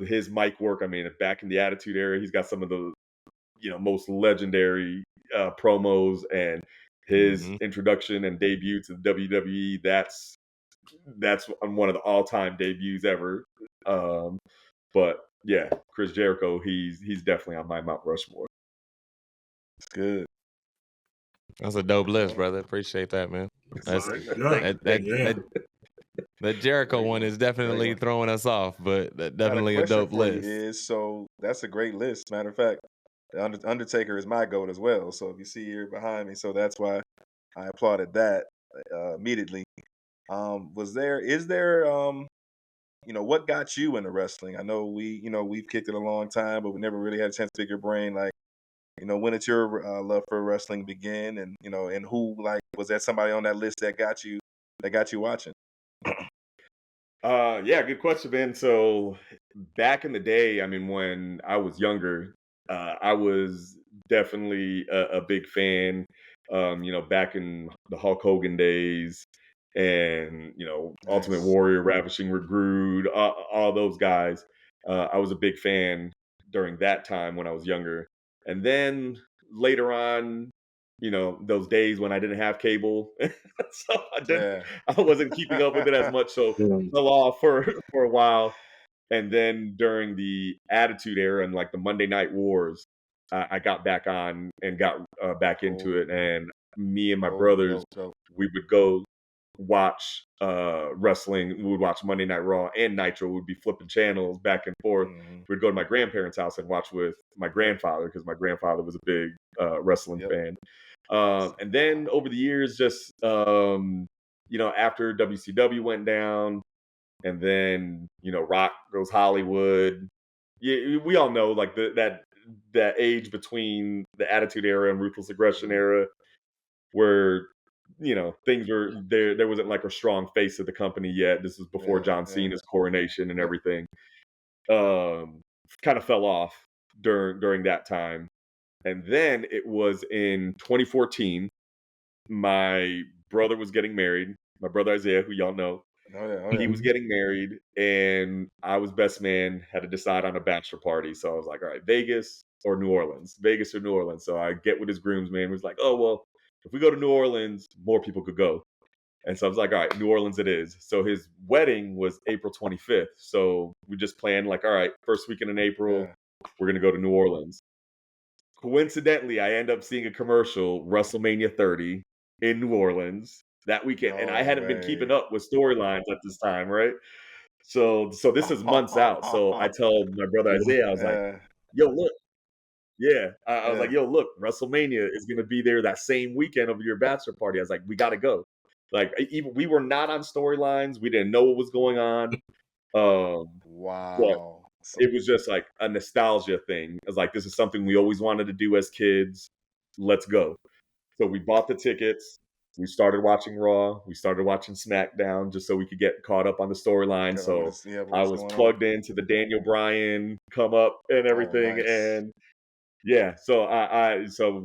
his mic work, I mean, back in the Attitude Era, he's got some of the, most legendary promos, and his introduction and debut to the WWE. That's one of the all-time debuts ever. But yeah, Chris Jericho, he's definitely on my Mount Rushmore. It's good. That's a dope list, brother. Appreciate that, man. The Jericho one is definitely throwing us off, but definitely a dope list. So that's a great list. Matter of fact, the Undertaker is my GOAT as well. So if you see here behind me, so that's why I applauded that immediately. Is there what got you into wrestling? I know we've kicked it a long time, but we never really had a chance to pick your brain. Like, when did your love for wrestling begin? And and who, like, was there somebody on that list that got you got you watching? Yeah, good question, man. So back in the day, I mean, when I was younger, I was definitely a big fan. Back in the Hulk Hogan days, and Ultimate Nice. Warrior, Ravishing Regrude, all those guys. I was a big fan during that time when I was younger, and then later on, those days when I didn't have cable, so Yeah. I wasn't keeping up with it as much. So Yeah. fell off for a while, and then during the Attitude Era and like the Monday Night Wars, I got back on and got back into Oh, it. And me and my oh, brothers, dope. we would go watch wrestling. We would watch Monday Night Raw and Nitro. We'd be flipping channels back and forth. Hmm. We'd go to my grandparents' house and watch with my grandfather because my grandfather was a big wrestling Yep. fan. And then over the years, just after WCW went down, and then Rock goes Hollywood. Yeah, we all know like that age between the Attitude Era and Ruthless Aggression Mhm. era, where things were there. There wasn't like a strong face of the company yet. This was before Yeah, John yeah. Cena's coronation and Yep. everything. Kind of fell off during that time, and then it was in 2014. My brother was getting married. My brother Isaiah, who y'all know, Oh yeah, oh he yeah. was getting married, and I was best man. Had to decide on a bachelor party, so I was like, all right, Vegas or New Orleans, Vegas or New Orleans. So I get with his groomsman. Was like, oh well, if we go to New Orleans, more people could go. And so I was like, all right, New Orleans it is. So his wedding was April 25th. So we just planned like, all right, first weekend in April, Yeah. we're gonna go to New Orleans. Coincidentally, I end up seeing a commercial, WrestleMania 30 in New Orleans that weekend, and I No hadn't been keeping way. up with storylines at this time, right? So this is months out. So I tell my brother Isaiah, I was like, Yeah, "Yo, look, yeah." I was like, yeah, "Yo, look, WrestleMania is gonna be there that same weekend of your bachelor party." I was like, "We gotta go." Like, even we were not on storylines. We didn't know what was going on. But wow. So, it was just like a nostalgia thing. It's like this is something we always wanted to do as kids. Let's go. So we bought the tickets. We started watching Raw. We started watching SmackDown just so we could get caught up on the storyline. okay, what So is yeah, I what's was going on? plugged into the Daniel Bryan come up and Oh, everything. nice. And yeah, so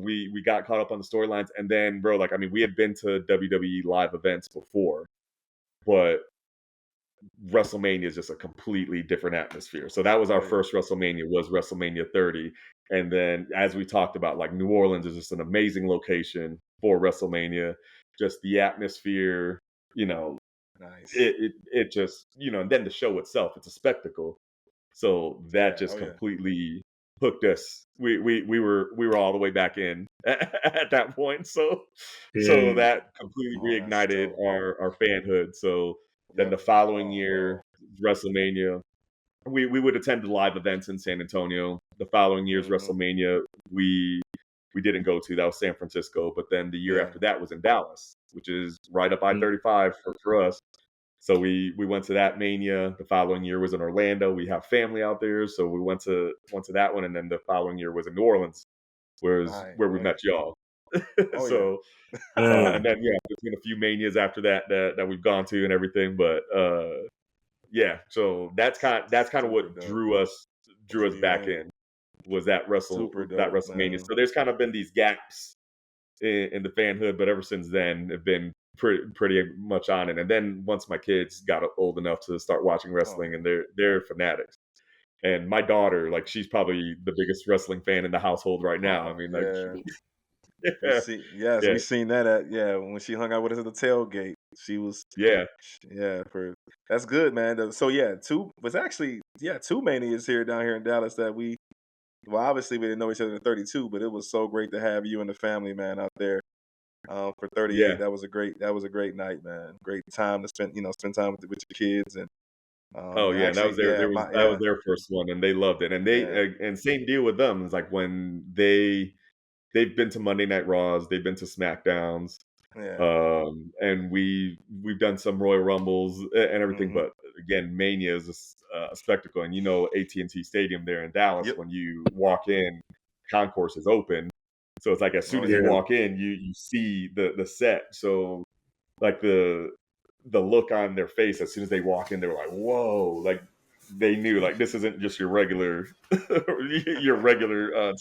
we got caught up on the storylines. And then, bro, like I mean, we had been to WWE live events before, but WrestleMania is just a completely different atmosphere. So that was our Oh yeah. first WrestleMania, was WrestleMania 30. And then as we talked about, like New Orleans is just an amazing location for WrestleMania. Just the atmosphere, you know, Nice. it just, and then the show itself, it's a spectacle. So that Yeah, just oh yeah. completely hooked us. We were all the way back in at that point. So Yeah. that completely Oh, that's reignited dope. our fanhood. So then Yep. the following Oh, year, bro. WrestleMania, we would attend the live events in San Antonio. The following year's Hmm. WrestleMania, we didn't go to. That was San Francisco. But then the year Yeah. after that was in Dallas, which is right up Mm. I-35 for us. So we went to that Mania. The following year was in Orlando. We have family out there, so we went to that one, and then the following year was in New Orleans, Right, where we right. met y'all. Oh yeah. So Yeah. and then yeah, there's been a few Manias after that we've gone to and everything, but yeah. So that's kind of Super what dope. drew us back Yeah. in, was Super that dope, WrestleMania. man. So there's kind of been these gaps in the fanhood, but ever since then, have been pretty much on it. And then once my kids got old enough to start watching Oh wrestling, yeah. and they're fanatics. And my daughter, like, she's probably the biggest wrestling fan in the household right now. I Oh mean, like, yeah. We yeah, see yes, yeah, we seen that at when she hung out with us at the tailgate. She was yeah, yeah, for that's good, man. So yeah, two manias here down here in Dallas that obviously we didn't know each other in 32, but it was so great to have you and the family, man, out there. For 38, yeah. that was a great night, man. Great time to spend time with your kids and Oh yeah, that was actually their yeah, there was my that was yeah, their first one, and they loved it. And yeah, and same deal with them. It's like when they've been to Monday Night Raws, they've been to SmackDowns, yeah. and we've done some Royal Rumbles and everything. Hmm. But again, Mania is a spectacle, and AT&T Stadium there in Dallas. Yep. When you walk in, concourse is open, so it's like as soon Oh as you yeah. Yeah. walk in, you see the set. So like the look on their face as soon as they walk in, they were like, whoa, like they knew like this isn't just your regular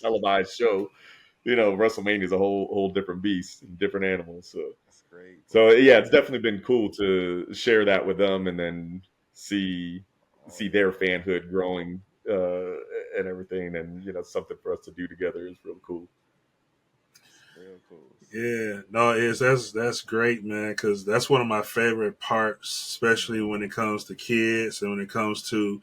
televised show. WrestleMania is a whole different beast, different animal. So That's great. so yeah, it's definitely been cool to share that with them, and then see their fanhood growing and everything, and something for us to do together is real cool. Real cool. Yeah, no, that's great, man. Because that's one of my favorite parts, especially when it comes to kids and when it comes to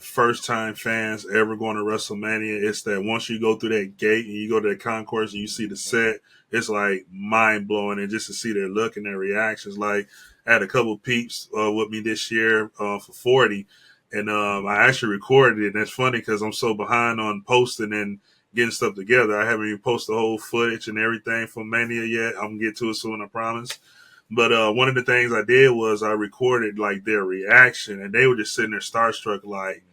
first time fans ever going to WrestleMania. It's that once you go through that gate and you go to the concourse and you see the set, it's like mind blowing, and just to see their look and their reactions. Like I had a couple peeps with me this year for 40, and I actually recorded it. And it's funny because I'm so behind on posting and getting stuff together. I haven't even posted the whole footage and everything from Mania yet. I'm gonna get to it soon, I promise. But one of the things I did was I recorded like their reaction, and they were just sitting there starstruck, like,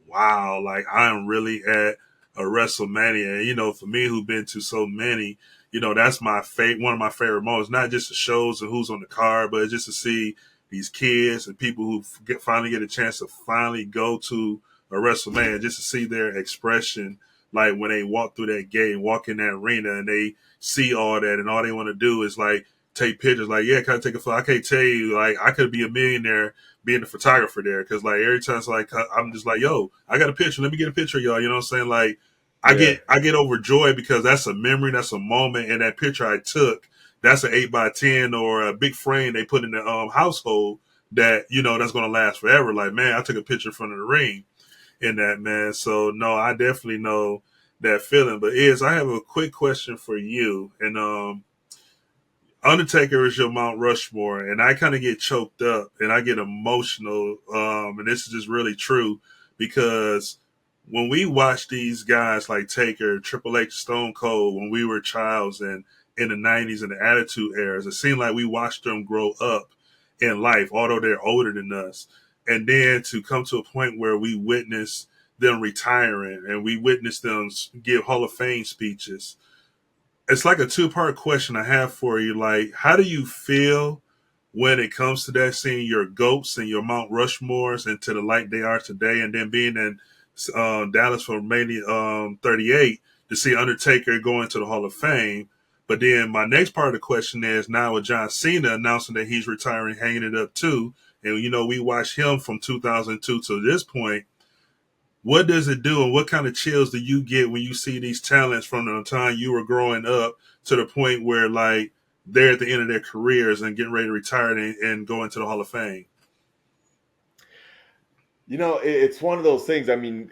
wow, like I am really at a WrestleMania. And, for me, who've been to so many, that's my one of my favorite moments. Not just the shows and who's on the card, but just to see these kids and people who finally get a chance to finally go to a WrestleMania, just to see their expression, like when they walk through that gate and walk in that arena and they see all that, and all they want to do is like take pictures. Like, yeah, can I take a photo? I can't tell you, like, I could be a millionaire being a photographer there, because like every time it's like I'm just like, yo, I got a picture, let me get a picture of y'all. You know what I'm saying? Like I get overjoyed because that's a memory, that's a moment, and that picture I took, that's an 8x10 or a big frame they put in the household that that's gonna last forever. Like, man, I took a picture in front of the ring in that, man. So no, I definitely know that feeling. But I have a quick question for you, and Undertaker is your Mount Rushmore, and I kind of get choked up and I get emotional. And this is just really true, because when we watch these guys like Taker, Triple H, Stone Cold, when we were childs and in the 90s and the Attitude Eras, it seemed like we watched them grow up in life, although they're older than us. And then to come to a point where we witness them retiring and we witness them give Hall of Fame speeches. It's like a two-part question I have for you. Like, how do you feel when it comes to that, seeing your GOATs and your Mount Rushmores and to the light they are today, and then being in Dallas for Mania 38 to see Undertaker going to the Hall of Fame? But then my next part of the question is, now with John Cena announcing that he's retiring, hanging it up too, and we watched him from 2002 to this point. What does it do, and what kind of chills do you get when you see these talents from the time you were growing up to the point where, like, they're at the end of their careers and getting ready to retire and go into the Hall of Fame? It's one of those things. I mean,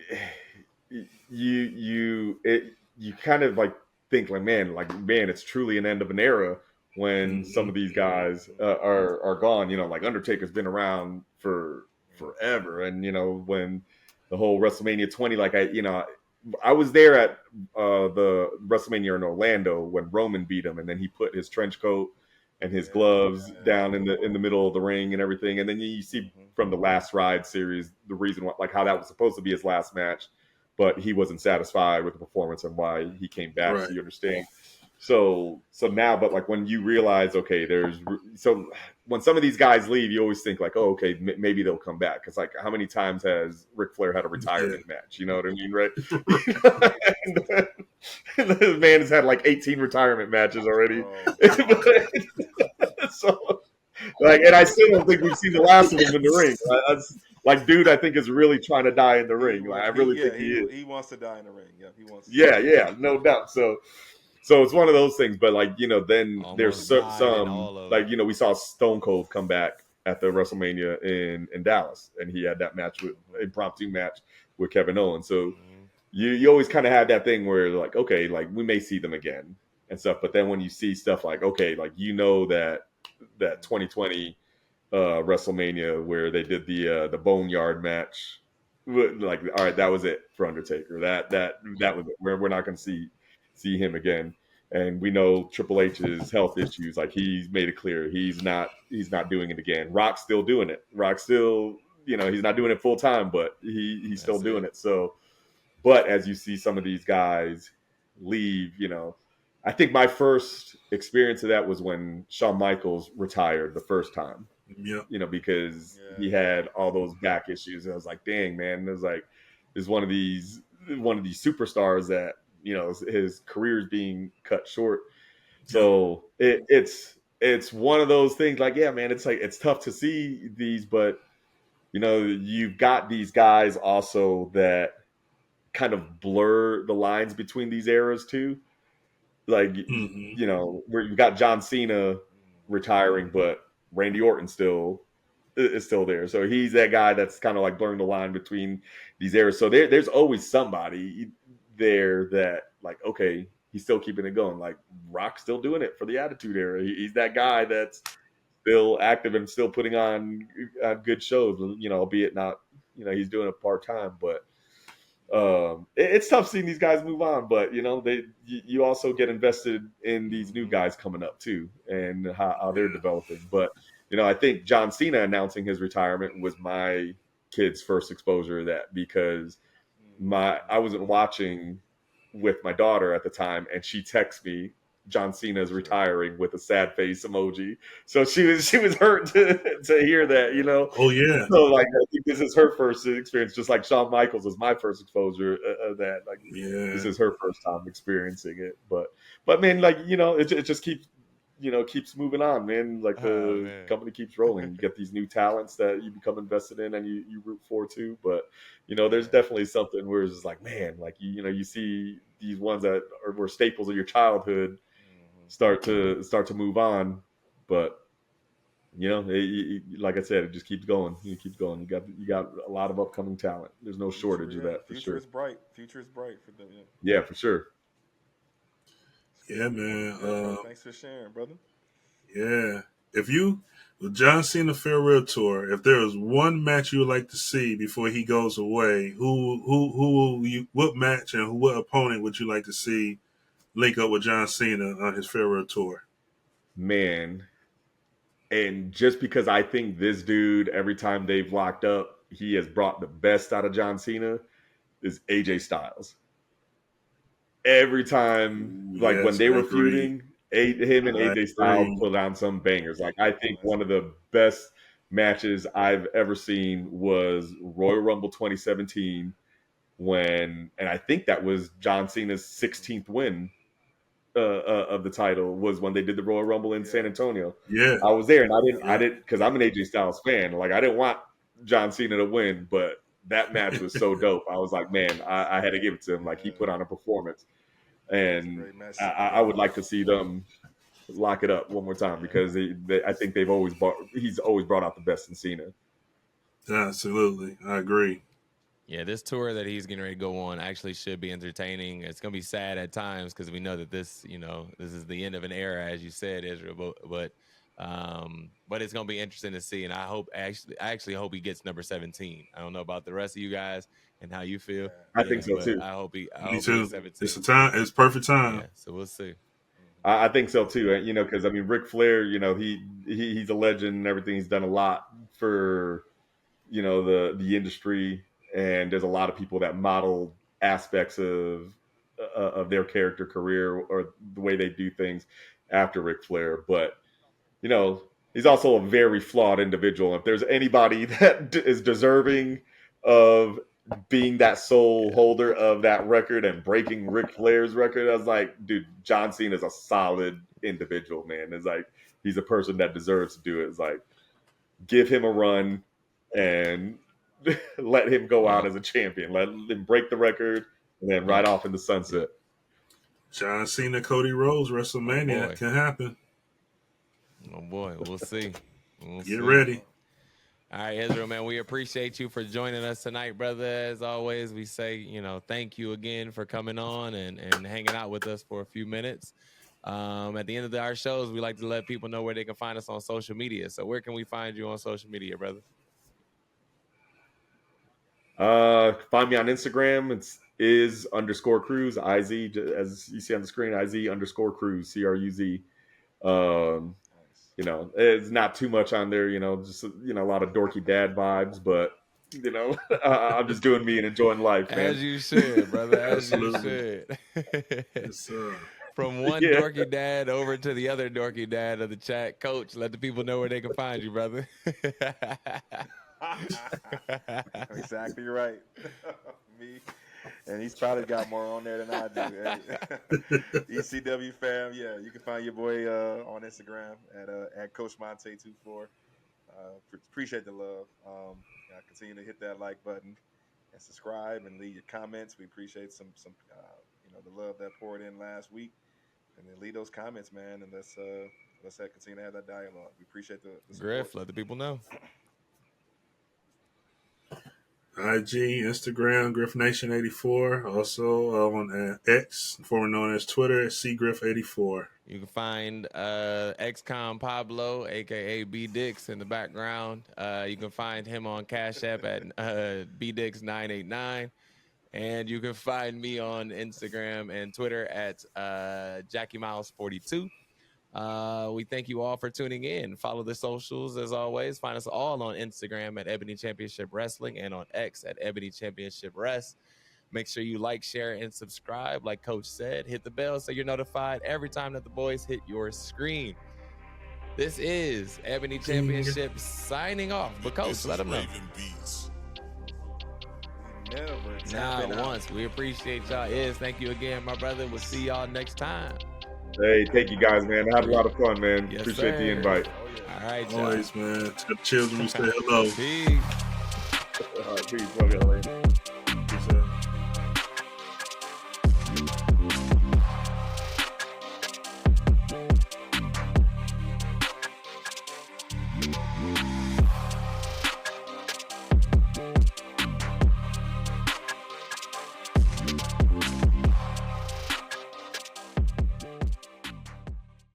you kind of like think like, man, it's truly an end of an era when some of these guys are gone. Like Undertaker's been around for forever, and when the whole WrestleMania 20, like I was there at the WrestleMania in Orlando when Roman beat him, and then he put his trench coat and his gloves down in the middle of the ring and everything. And then you see from the Last Ride series the reason why, like how that was supposed to be his last match, but he wasn't satisfied with the performance and why he came back. Right. So you understand. So now, but like when you realize, okay, so when some of these guys leave, you always think like, oh, okay, maybe they'll come back. Because like, how many times has Ric Flair had a retirement match? You know what I mean, right? And this man has had like 18 retirement matches already. So, like, and I still don't think we've seen the last of him in the ring. Like, dude, I think is really trying to die in the ring. Like, I really think he is. He wants to die in the ring. Yeah, he wants. Yeah, no doubt. So it's one of those things, but like, then almost there's some like, we saw Stone Cold come back at the WrestleMania in Dallas, and he had that impromptu match with Kevin Owens. So you always kind of had that thing where like, okay, like we may see them again and stuff. But then when you see stuff like, okay, like, that 2020 WrestleMania where they did the Boneyard match, like, all right, that was it for Undertaker. That was it. We're not going to see him again. And we know Triple H's health issues. Like, he's made it clear he's not doing it again. Rock's still doing it. Rock's still, he's not doing it full time, but he's still doing it. So, but as you see some of these guys leave, I think my first experience of that was when Shawn Michaels retired the first time. Yep. you know, because he had all those back issues. And I was like, dang, man, it was like, is one of these superstars that, you know, his career is being cut short. So it's one of those things like, yeah, man, it's like, it's tough to see these, but you know, you've got these guys also that kind of blur the lines between these eras too. Like, you know, you've got John Cena retiring, but Randy Orton is still there. So he's that guy that's kind of like blurring the line between these eras. So there's always somebody there that like, okay, he's still keeping it going. Like Rock's still doing it for the Attitude Era. He's that guy that's still active and still putting on good shows, you know, albeit not, you know, he's doing it part-time, but it's tough seeing these guys move on, but you know, you also get invested in these new guys coming up too and how they're developing. But you know, I think John Cena announcing his retirement was my kid's first exposure to that, because I wasn't watching with my daughter at the time, and she texted me, John Cena is retiring, with a sad face emoji. So she was hurt to hear that, you know. Oh yeah. So like, I think this is her first experience, just like Shawn Michaels was my first exposure of that. Like, this is her first time experiencing it. But man, like, you know, it just keeps, you know, keeps moving on, man. Like the company keeps rolling. You get these new talents that you become invested in and you root for too. But you know, there's definitely something where it's just like, man, like you know, you see these ones that were staples of your childhood start to move on, but you know, like I said, it just keeps going. You keep going. You got a lot of upcoming talent. There's no shortage of that for sure. Future is bright. Future is bright for them. Yeah, for sure. Yeah, man. Thanks for sharing, brother. Yeah. If you, with John Cena farewell tour, if there was one match you would like to see before he goes away, what match and what opponent would you like to see link up with John Cena on his farewell tour? Man, and just because I think this dude, every time they've locked up, he has brought the best out of John Cena, is AJ Styles. Every time, like when they were feuding, him and AJ Styles put down some bangers. Like I think one of the best matches I've ever seen was Royal Rumble 2017 and I think that was John Cena's 16th win of the title, was when they did the Royal Rumble in San Antonio. Yeah, I was there, and I didn't, because I'm an AJ Styles fan. Like I didn't want John Cena to win, but that match was so dope. I was like, man, I had to give it to him. Like he put on a performance, and I would like to see them lock it up one more time, because I think he's always brought out the best in Cena. Absolutely, I agree. Yeah, this tour that he's getting ready to go on actually should be entertaining. It's going to be sad at times because we know that this is the end of an era, as you said, Israel. But it's going to be interesting to see, and I actually hope he gets number 17. I don't know about the rest of you guys and how you feel. I think so too. I hope he Me too. 17. It's the time. It's perfect time. Yeah, so we'll see. I think so too. You know, because I mean, Ric Flair, you know, he's a legend and everything. He's done a lot for, you know, the industry. And there's a lot of people that model aspects of their character career or the way they do things after Ric Flair. But, you know, he's also a very flawed individual. If there's anybody that is deserving of being that sole holder of that record and breaking Ric Flair's record, I was like, dude, John Cena is a solid individual, man. It's like, he's a person that deserves to do it. It's like, give him a run and let him go out as a champion. Let him break the record and then ride off in the sunset. John Cena, Cody Rhodes, WrestleMania can happen. Oh boy, we'll see. Get ready. All right, Israel, man, we appreciate you for joining us tonight, brother. As always, we say, thank you again for coming on and hanging out with us for a few minutes. At the end of our shows, we like to let people know where they can find us on social media. So where can we find you on social media, brother? Find me on Instagram. It's _Cruz, IZ, as you see on the screen, IZ _Cruz, CRUZ. It's not too much on there, just, a lot of dorky dad vibes, but, I'm just doing me and enjoying life, man. As you should, brother. As you should. Yes, sir. From one Yeah. dorky dad over to the other dorky dad of the chat. Coach, let the people know where they can find you, brother. Exactly right. Me. And he's probably got more on there than I do. Hey. ECW fam, yeah, you can find your boy on Instagram at Coach Montay 24. Appreciate the love. Continue to hit that like button and subscribe and leave your comments. We appreciate some the love that poured in last week, and then leave those comments, man, and let's continue to have that dialogue. We appreciate the support. Griff, let the people know. IG, Instagram, GriffNation84. Also on X, formerly known as Twitter, CGriff84. You can find XCOM Pablo, a.k.a. BDixx, in the background. You can find him on Cash App at BDixx989. And you can find me on Instagram and Twitter at JackieMiles42. We thank you all for tuning in. Follow the socials as always. Find us all on Instagram at Ebony Championship Wrestling and on X at Ebony Championship Rest. Make sure you like, share, and subscribe. Like Coach said, hit the bell so you're notified every time that the boys hit your screen. This is Ebony Championship signing off. But Coach, let them know. Not once. We appreciate y'all. Thank you again, my brother. We'll see y'all next time. Hey, thank you guys, man. I had a lot of fun, man. Yes, Appreciate the sir. invite. All right, y'all. Always, man. Tell the children we say hello. Peace. All right, peace. Love y'all, man.